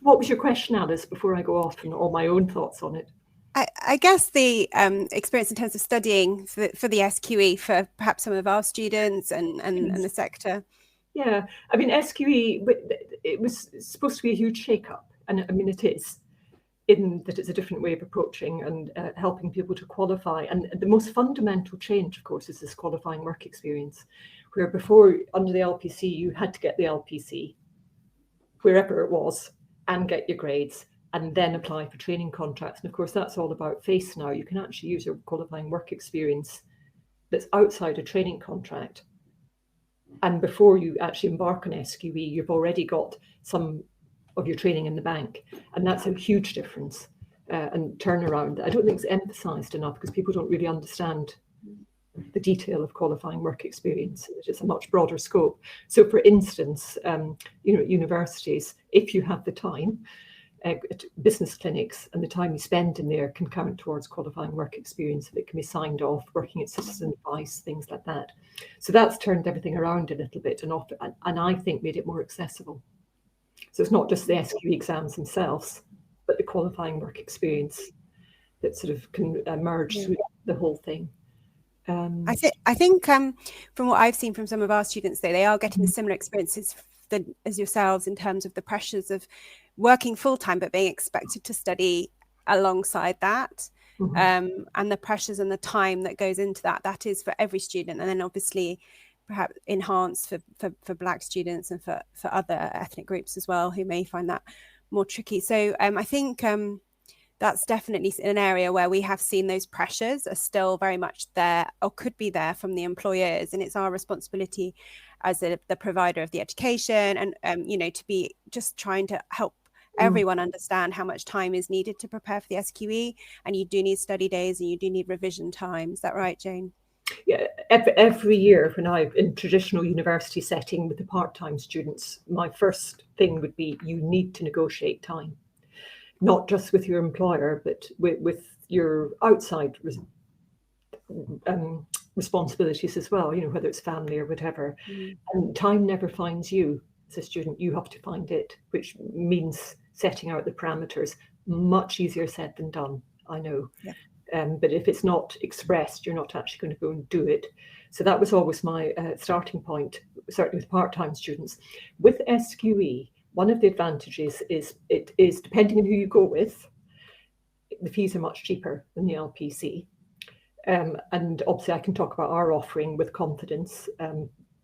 What was your question, Alice, before I go off and all my own thoughts on it? I guess the experience in terms of studying for the SQE for perhaps some of our students and the sector. Yeah, I mean, SQE, it was supposed to be a huge shake-up, and I mean, it is, in that it's a different way of approaching and helping people to qualify. And the most fundamental change, of course, is this qualifying work experience, where before, under the LPC, you had to get the LPC, wherever it was, and get your grades, and then apply for training contracts. And of course, that's all about face now. You can actually use your qualifying work experience that's outside a training contract. And before you actually embark on SQE, you've already got some of your training in the bank. And that's a huge difference and turnaround. I don't think it's emphasized enough because people don't really understand the detail of qualifying work experience. It's a much broader scope. So for instance, universities, if you have the time, business clinics and the time you spend in there can count towards qualifying work experience that can be signed off, working at citizen advice, things like that. So that's turned everything around a little bit and I think made it more accessible. So it's not just the SQE exams themselves, but the qualifying work experience that sort of can merge through the whole thing. I think from what I've seen from some of our students, they are getting the similar experiences as yourselves in terms of the pressures of working full-time but being expected to study alongside that, and the pressures and the time that goes into that is for every student, and then obviously perhaps enhanced for Black students and for other ethnic groups as well who may find that more tricky. So I think that's definitely an area where we have seen those pressures are still very much there or could be there from the employers, and it's our responsibility as the provider of the education and to be just trying to help everyone understand how much time is needed to prepare for the SQE, and you do need study days and you do need revision time. Is that right, Jane? Yeah, every year when I'm in traditional university setting with the part-time students, my first thing would be you need to negotiate time, not just with your employer, but with your outside responsibilities as well, whether it's family or whatever. And time never finds you as a student, you have to find it, which means setting out the parameters. Much easier said than done, I know. But if it's not expressed, you're not actually going to go and do it. So that was always my starting point, certainly with part-time students. With SQE, one of the advantages is it is, depending on who you go with, the fees are much cheaper than the LPC. And obviously I can talk about our offering with confidence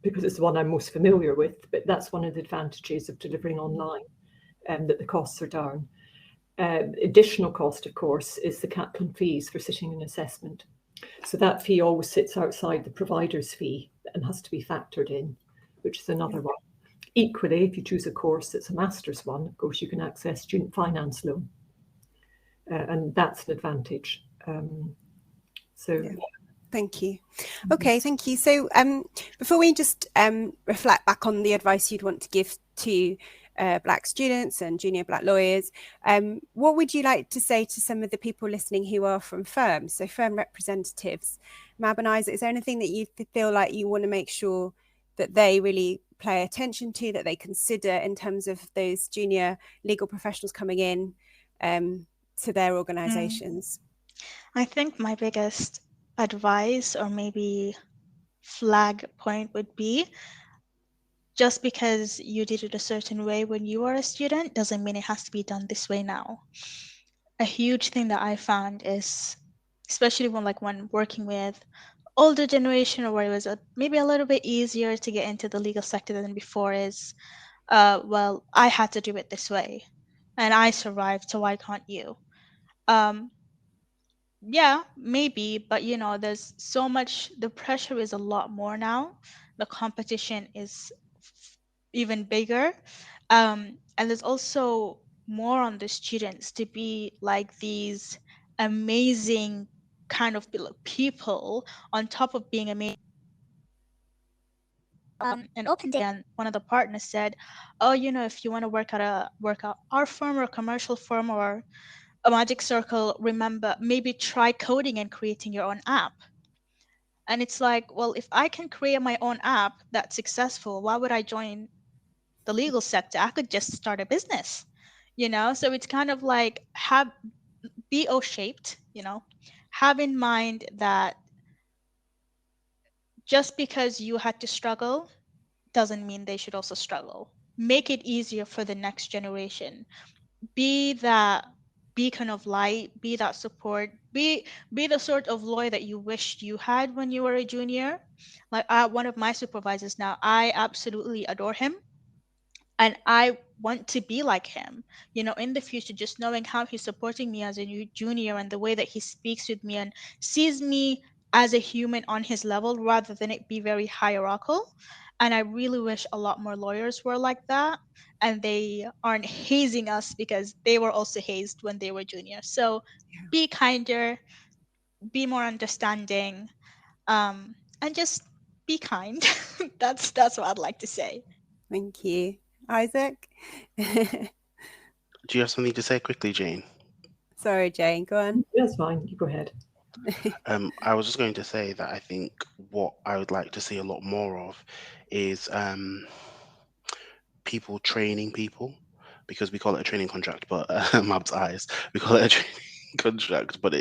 because it's the one I'm most familiar with, but that's one of the advantages of delivering online, that the costs are down. Additional cost, of course, is the Kaplan fees for sitting an assessment. So that fee always sits outside the provider's fee and has to be factored in, which is another one. Equally, if you choose a course that's a master's one, of course, you can access student finance loan. And that's an advantage. Thank you. Okay, thank you. So before we just reflect back on the advice you'd want to give to Black students and junior Black lawyers. What would you like to say to some of the people listening who are from firms, so firm representatives? Maab and Isaac, is there anything that you feel like you want to make sure that they really pay attention to, that they consider in terms of those junior legal professionals coming in to their organisations? I think my biggest advice or maybe flag point would be, just because you did it a certain way when you were a student doesn't mean it has to be done this way now. A huge thing that I found is, especially when working with older generation, or where it was maybe a little bit easier to get into the legal sector than before, is well, I had to do it this way and I survived, so why can't you? um yeah, maybe, but there's so much, the pressure is a lot more now, the competition is even bigger, and there's also more on the students to be like these amazing kind of people on top of being amazing. An open day, and one of the partners said, oh, if you want to work at our firm or a commercial firm or a magic circle, remember, maybe try coding and creating your own app. And it's like, well, if I can create my own app that's successful, why would I join the legal sector? I could just start a business, So it's kind of like, be O-shaped, have in mind that just because you had to struggle doesn't mean they should also struggle. Make it easier for the next generation. Be that beacon of light, be that support, be the sort of lawyer that you wished you had when you were a junior. Like, one of my supervisors now, I absolutely adore him and I want to be like him, in the future, just knowing how he's supporting me as a new junior and the way that he speaks with me and sees me as a human on his level rather than it be very hierarchical. And I really wish a lot more lawyers were like that and they aren't hazing us because they were also hazed when they were junior. So be kinder, be more understanding, and just be kind. That's what I'd like to say. Thank you. Isaac? Do you have something to say quickly, Jane? Sorry, Jane, go on. That's fine. You go ahead. I was just going to say that I think what I would like to see a lot more of is people training people, because we call it a training contract, but Mab's eyes, we call it a training contract, but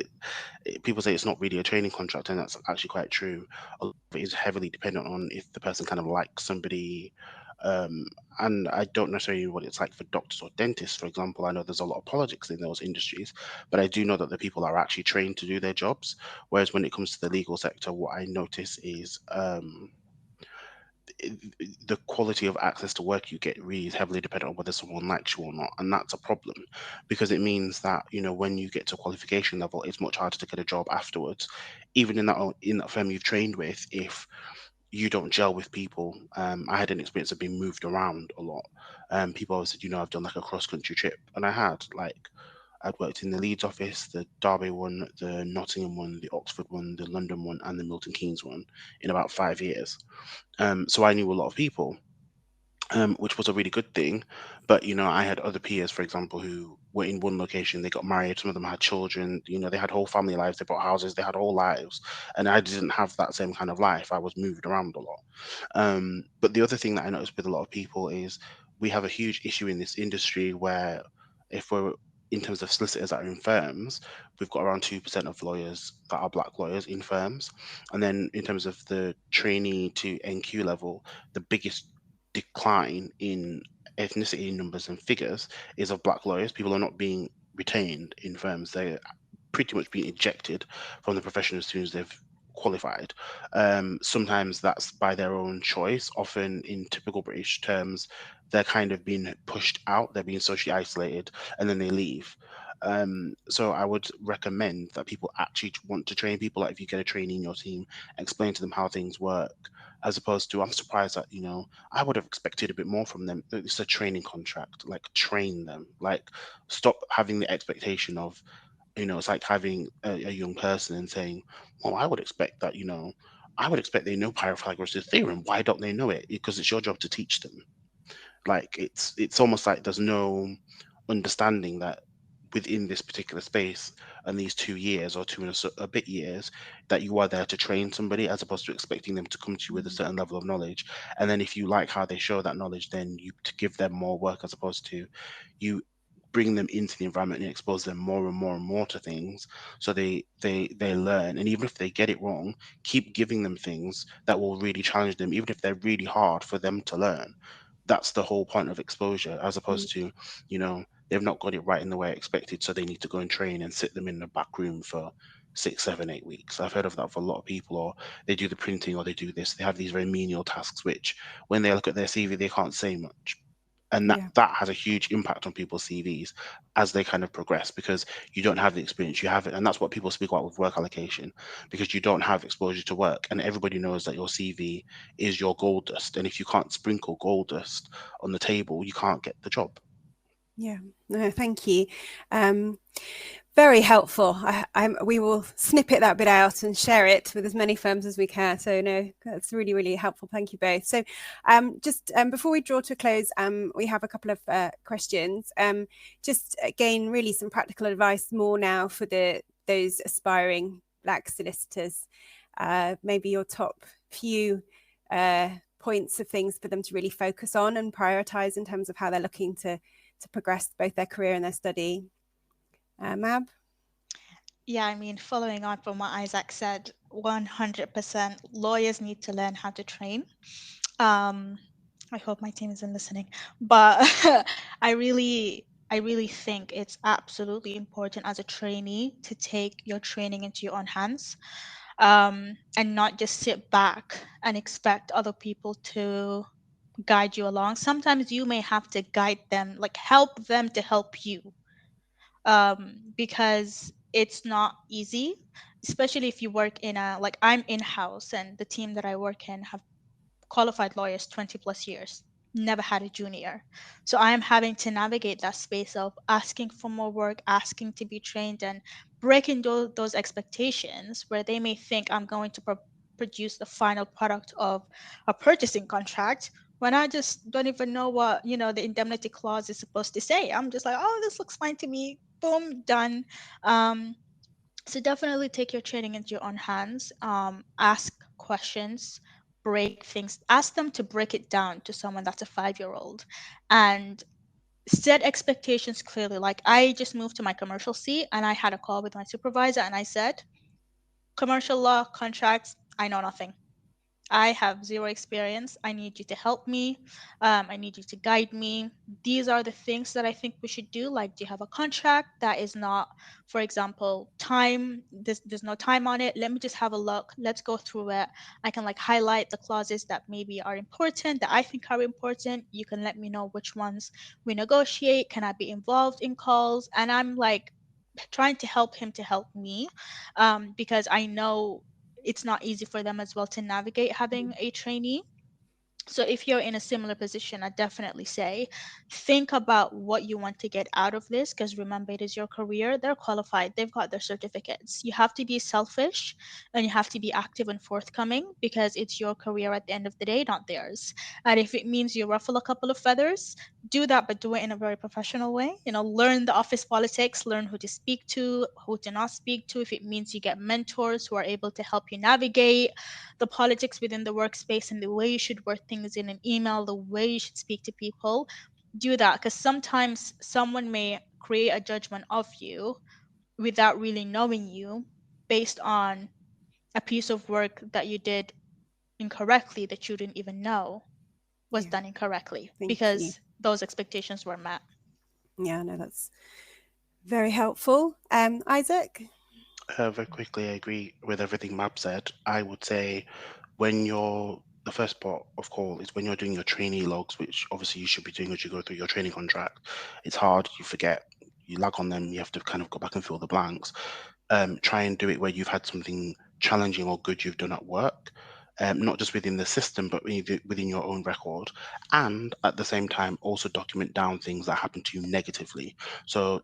people say it's not really a training contract, and that's actually quite true. A lot of it is heavily dependent on if the person kind of likes somebody. Um, and I don't necessarily know what it's like for doctors or dentists, for example. I know there's a lot of politics in those industries, but I do know that the people are actually trained to do their jobs. Whereas when it comes to the legal sector, what I notice is the quality of access to work you get really is heavily dependent on whether someone likes you or not, and that's a problem, because it means that when you get to qualification level, it's much harder to get a job afterwards, even in that firm you've trained with, if you don't gel with people. I had an experience of being moved around a lot. People always said, I've done like a cross country trip, and I'd worked in the Leeds office, the Derby one, the Nottingham one, the Oxford one, the London one, and the Milton Keynes one in about 5 years. So I knew a lot of people, which was a really good thing. But I had other peers, for example, who were in one location. They got married. Some of them had children. They had whole family lives. They bought houses. They had whole lives, and I didn't have that same kind of life. I was moved around a lot. But the other thing that I noticed with a lot of people is we have a huge issue in this industry where, if we're in terms of solicitors that are in firms, we've got around 2% of lawyers that are black lawyers in firms. And then in terms of the trainee to NQ level, the biggest decline in ethnicity numbers and figures is of black lawyers. People are not being retained in firms. They're pretty much being ejected from the profession as soon as they've qualified. Sometimes that's by their own choice. Often, in typical British terms, they're kind of being pushed out, they're being socially isolated, and then they leave. So I would recommend that people actually want to train people. Like, if you get a trainee in your team, explain to them how things work, as opposed to, I'm surprised that, I would have expected a bit more from them. It's a training contract. Like, train them. Like, stop having the expectation of, it's like having a young person and saying, well, I would expect that, I would expect they know Pythagoras' theorem. Why don't they know it? Because it's your job to teach them. Like it's almost like there's no understanding that within this particular space and these 2 years or two and a bit years, that you are there to train somebody as opposed to expecting them to come to you with a certain level of knowledge. And then if you like how they show that knowledge, then you to give them more work, as opposed to you bring them into the environment and expose them more and more and more to things, so they learn. And even if they get it wrong, keep giving them things that will really challenge them, even if they're really hard for them to learn. That's the whole point of exposure, as Mm, opposed to, they've not got it right in the way I expected, so they need to go and train and sit them in the back room for 6, 7, 8 weeks. I've heard of that for a lot of people. Or they do the printing, or they do this. They have these very menial tasks, which when they look at their CV, they can't say much. And that yeah, that has a huge impact on people's CVs as they kind of progress, because you don't have the experience, you have it. And that's what people speak about with work allocation, because you don't have exposure to work, and everybody knows that your CV is your gold dust, and if you can't sprinkle gold dust on the table, you can't get the job. yeah. No, thank you. Very helpful. We will snippet that bit out and share it with as many firms as we can. So no, that's really, really helpful. Thank you both. So just before we draw to a close, we have a couple of questions. Just again, really some practical advice more now for those aspiring Black solicitors. Maybe your top few points of things for them to really focus on and prioritize in terms of how they're looking to progress both their career and their study. Mab? Yeah, I mean, following on from what Isaac said, 100% lawyers need to learn how to train. I hope my team isn't listening, but I really think it's absolutely important as a trainee to take your training into your own hands, and not just sit back and expect other people to guide you along. Sometimes you may have to guide them, like help them to help you, because it's not easy, especially if you work in like I'm in-house, and the team that I work in have qualified lawyers 20 plus years, never had a junior. So I am having to navigate that space of asking for more work, asking to be trained, and breaking those expectations where they may think I'm going to produce the final product of a purchasing contract when I just don't even know what the indemnity clause is supposed to say. I'm just like, oh, this looks fine to me. Boom, done. So definitely take your training into your own hands. Ask questions, break things, ask them to break it down to someone that's a 5-year-old, and set expectations clearly. Like I just moved to my commercial seat and I had a call with my supervisor and I said, commercial law, contracts, I know nothing. I have zero experience. I need you to help me. I need you to guide me. These are the things that I think we should do. Like, do you have a contract that is not, for example, time? There's no time on it. Let me just have a look. Let's go through it. I can like highlight the clauses that maybe are important, that I think are important. You can let me know which ones we negotiate. Can I be involved in calls? And I'm like trying to help him to help me, because I know it's not easy for them as well to navigate having a trainee. So if you're in a similar position, I definitely say think about what you want to get out of this, because remember, it is your career. They're qualified, they've got their certificates. You have to be selfish and you have to be active and forthcoming, because it's your career at the end of the day, not theirs. And if it means you ruffle a couple of feathers, do that, but do it in a very professional way. Learn the office politics, learn who to speak to, who to not speak to. If it means you get mentors who are able to help you navigate the politics within the workspace and the way you should word things in an email, the way you should speak to people, do that. Because sometimes someone may create a judgment of you without really knowing you, based on a piece of work that you did incorrectly that you didn't even know was Yeah, done incorrectly, thank you. because those expectations were met. Yeah, no, that's very helpful. Isaac? Very quickly, I agree with everything Mab said. I would say the first part of call is when you're doing your trainee logs, which obviously you should be doing as you go through your training contract. It's hard, you forget, you lag on them, you have to kind of go back and fill the blanks. Try and do it where you've had something challenging or good you've done at work, not just within the system, but within your own record. And at the same time, also document down things that happen to you negatively. So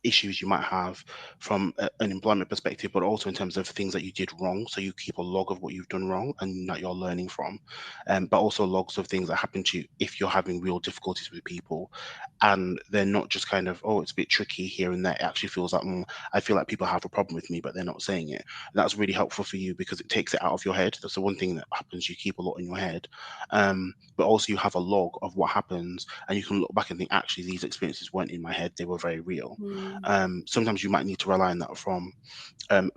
issues you might have from an employment perspective, but also in terms of things that you did wrong. So you keep a log of what you've done wrong and that you're learning from, but also logs of things that happen to you if you're having real difficulties with people, and they're not just kind of, oh, it's a bit tricky here and there. It actually feels like, I feel like people have a problem with me, but they're not saying it. And that's really helpful for you because it takes it out of your head. That's the one thing that happens. You keep a lot in your head, but also you have a log of what happens, and you can look back and think, actually, these experiences weren't in my head. They were very real. Sometimes you might need to rely on that from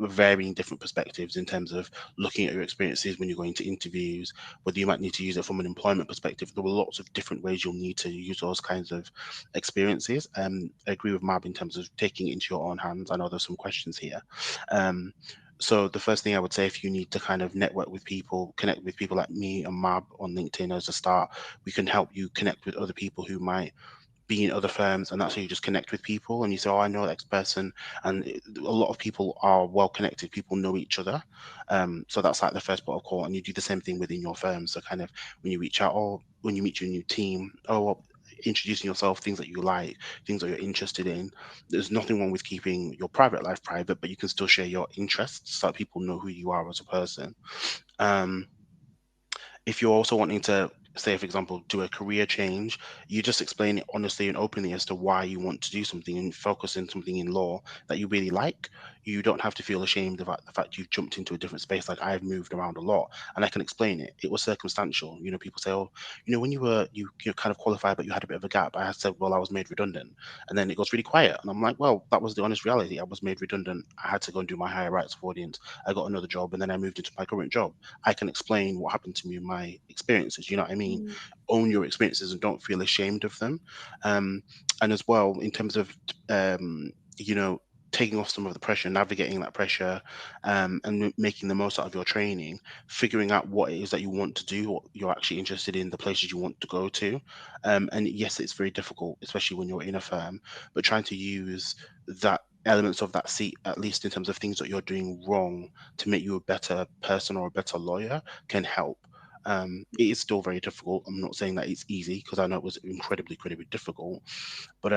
varying different perspectives in terms of looking at your experiences when you're going to interviews, whether you might need to use it from an employment perspective. There were lots of different ways you'll need to use those kinds of experiences. I agree with Maab in terms of taking it into your own hands. I know there's some questions here. So the first thing I would say, if you need to kind of network with people, connect with people like me and Maab on LinkedIn as a start, we can help you connect with other people who might be in other firms, and that's how you just connect with people. And you say, oh, I know that person, and a lot of people are well connected. People know each other, so that's like the first port of call. And you do the same thing within your firm. So kind of when you reach out, or when you meet your new team, well, introducing yourself, things that you like, things that you're interested in. There's nothing wrong with keeping your private life private, but you can still share your interests so that people know who you are as a person. If you're also wanting to, say, for example, do a career change, you just explain it honestly and openly as to why you want to do something and focus on something in law that you really like. You don't have to feel ashamed about the fact you've jumped into a different space. Like, I've moved around a lot, and I can explain it. It was circumstantial. People say, oh, when you're kind of qualified, but you had a bit of a gap. I said, well, I was made redundant. And then it goes really quiet. And I'm like, well, that was the honest reality. I was made redundant. I had to go and do my higher rights of audience. I got another job, and then I moved into my current job. I can explain what happened to me in my experiences. You know what I mean? Own your experiences and don't feel ashamed of them. And as well, in terms of taking off some of the pressure, navigating that pressure, and making the most out of your training, figuring out what it is that you want to do, what you're actually interested in, the places you want to go to. And yes, it's very difficult, especially when you're in a firm, but trying to use that elements of that seat, at least in terms of things that you're doing wrong, to make you a better person or a better lawyer, can help. It is still very difficult. I'm not saying that it's easy, because I know it was incredibly difficult, but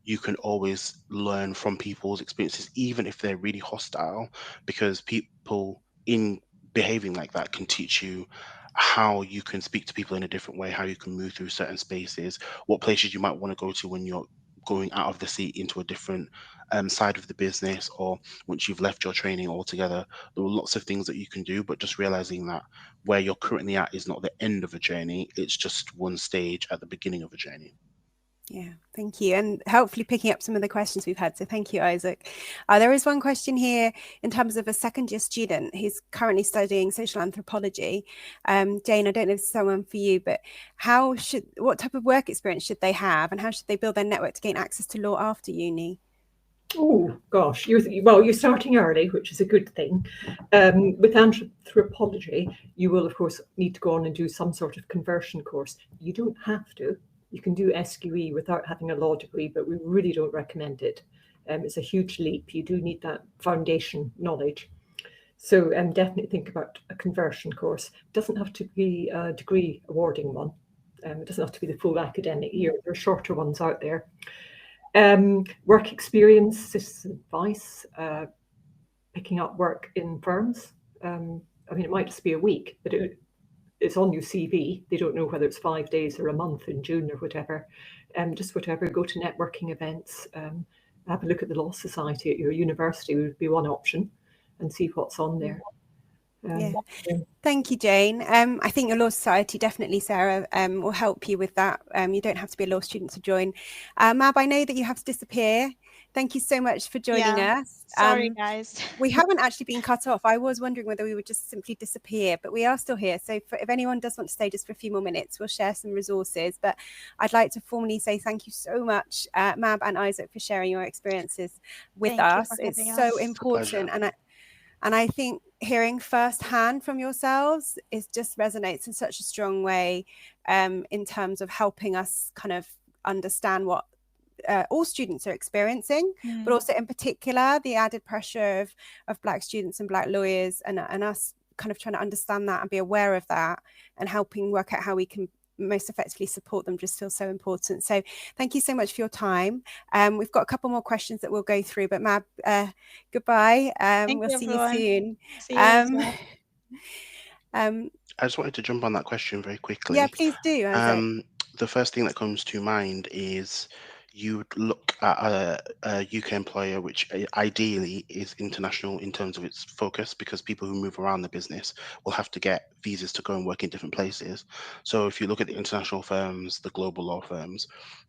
you can always learn from people's experiences, even if they're really hostile, because people in behaving like that can teach you how you can speak to people in a different way, how you can move through certain spaces, what places you might want to go to when you're going out of the seat into a different side of the business, or once you've left your training altogether. There are lots of things that you can do, but just realizing that where you're currently at is not the end of a journey, it's just one stage at the beginning of a journey. Yeah, thank you. And hopefully picking up some of the questions we've had. So thank you, Isaac. There is one question here in terms of a second year student who's currently studying social anthropology. Jane, I don't know if it's someone for you, but what type of work experience should they have, and how should they build their network to gain access to law after uni? Oh gosh, you're starting early, which is a good thing. With anthropology, you will of course need to go on and do some sort of conversion course. You don't have to. You can do SQE without having a law degree, but we really don't recommend it. It's a huge leap. You do need that foundation knowledge. So definitely think about a conversion course. It doesn't have to be a degree awarding one. It doesn't have to be the full academic year. There are shorter ones out there. Work experience, this is advice, picking up work in firms. It might just be a week, but it's on your CV. They don't know whether it's 5 days or a month in June or whatever. Just whatever, go to networking events, have a look at the Law Society at your university would be one option, and see what's on there. Thank you, Jane. I think your Law Society, definitely, Sarah, will help you with that. You don't have to be a law student to join. Maab, I know that you have to disappear. Thank you so much for joining us. Sorry, guys. We haven't actually been cut off. I was wondering whether we would just simply disappear, but we are still here. So if anyone does want to stay just for a few more minutes, we'll share some resources. But I'd like to formally say thank you so much, Maab and Isaac, for sharing your experiences with us. It's so important. And I think hearing firsthand from yourselves just resonates in such a strong way in terms of helping us kind of understand what all students are experiencing, but also in particular the added pressure of Black students and Black lawyers, and us kind of trying to understand that and be aware of that, and helping work out how we can most effectively support them just feels so important. So thank you so much for your time. We've got a couple more questions that we'll go through, but Maab, goodbye. We'll see you soon. See you I just wanted to jump on that question very quickly. Yeah, please do, Isaac. The first thing that comes to mind is you would look at a UK employer which ideally is international in terms of its focus, because people who move around the business will have to get visas to go and work in different places. So if you look at the international firms, the global law firms,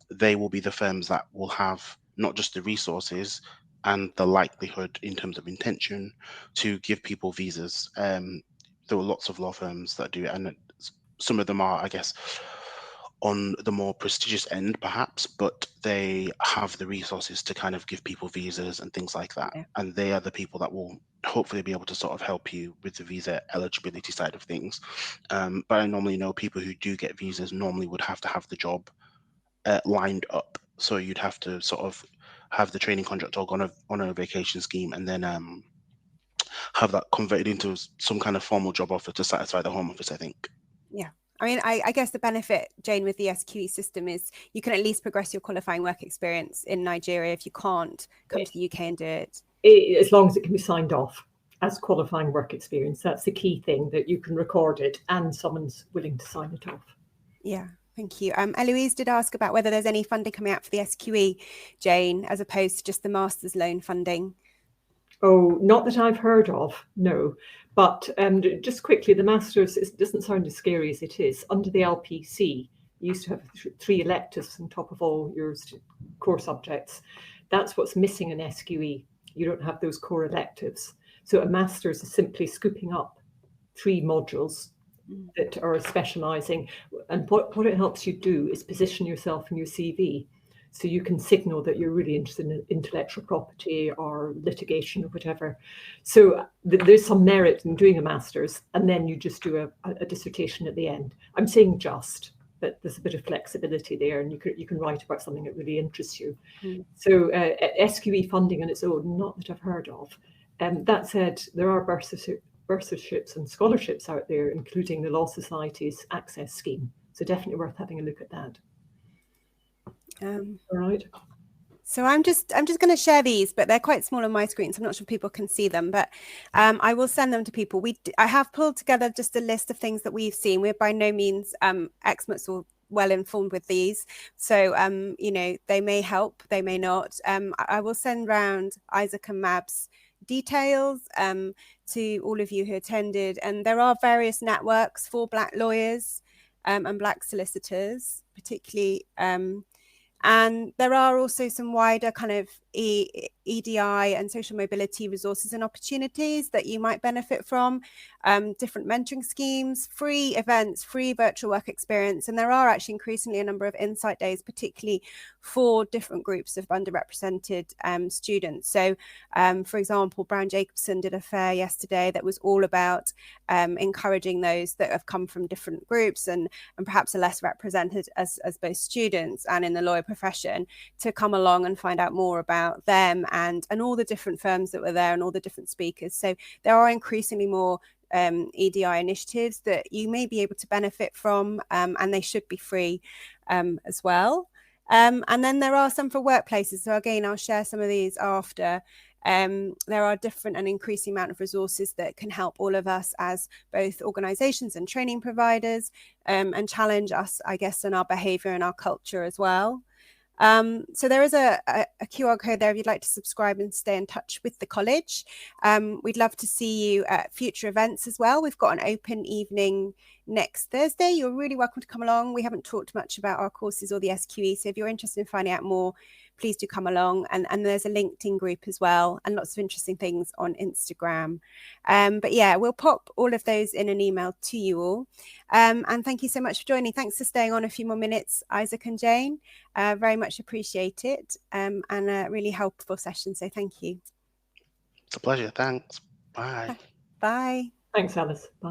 they will be the firms that will have not just the resources and the likelihood in terms of intention to give people visas. There are lots of law firms that do it, and some of them are, I guess, on the more prestigious end perhaps, but they have the resources to kind of give people visas and things like that. Yeah. And they are the people that will hopefully be able to sort of help you with the visa eligibility side of things. But I normally know people who do get visas normally would have to have the job lined up. So you'd have to sort of have the training contract or go on a vacation scheme, and then have that converted into some kind of formal job offer to satisfy the Home Office, I think. Yeah. I mean, I guess the benefit, Jane, with the SQE system is you can at least progress your qualifying work experience in Nigeria if you can't come to the UK and do it. As long as it can be signed off as qualifying work experience. That's the key thing, that you can record it and someone's willing to sign it off. Yeah, thank you. Eloise did ask about whether there's any funding coming out for the SQE, Jane, as opposed to just the master's loan funding. Oh, not that I've heard of, no. But just quickly, the Masters, it doesn't sound as scary as it is. Under the LPC, you used to have 3 electives on top of all your core subjects. That's what's missing in SQE. You don't have those core electives. So a Masters is simply scooping up 3 modules that are specialising. And what it helps you do is position yourself in your CV. So you can signal that you're really interested in intellectual property or litigation or whatever. So there's some merit in doing a master's, and then you just do a dissertation at the end. I'm saying just, but there's a bit of flexibility there, and you can write about something that really interests you. So SQE funding on its own, not that I've heard of. That said, there are bursarships and scholarships out there, including the Law Society's Access Scheme. So definitely worth having a look at that. All right. So I'm just going to share these, but they're quite small on my screen, so I'm not sure people can see them, but I will send them to people. I have pulled together just a list of things that we've seen. We're by no means experts or well informed with these, so you know, they may help, they may not. I will send round Isaac and Maab's details to all of you who attended, and there are various networks for Black lawyers and Black solicitors, particularly. And there are also some wider kind of EDI and social mobility resources and opportunities that you might benefit from, different mentoring schemes, free events, free virtual work experience. And there are actually increasingly a number of insight days, particularly for different groups of underrepresented students. So, for example, Brown Jacobson did a fair yesterday that was all about encouraging those that have come from different groups and perhaps are less represented as both students and in the lawyer profession, to come along and find out more about them and all the different firms that were there and all the different speakers. So there are increasingly more EDI initiatives that you may be able to benefit from, and they should be free as well. And then there are some for workplaces. So again, I'll share some of these after. There are different and increasing amount of resources that can help all of us as both organizations and training providers, and challenge us, I guess, in our behavior and our culture as well. So there is a QR code there if you'd like to subscribe and stay in touch with the college. We'd love to see you at future events as well. We've got an open evening next Thursday. You're really welcome to come along. We haven't talked much about our courses or the SQE, so if you're interested in finding out more, please do come along. And there's a LinkedIn group as well, and lots of interesting things on Instagram. But yeah, we'll pop all of those in an email to you all. And thank you so much for joining. Thanks for staying on a few more minutes, Isaac and Jane. Very much appreciate it, and a really helpful session. So thank you. It's a pleasure. Thanks. Bye. Bye. Thanks, Alice. Bye.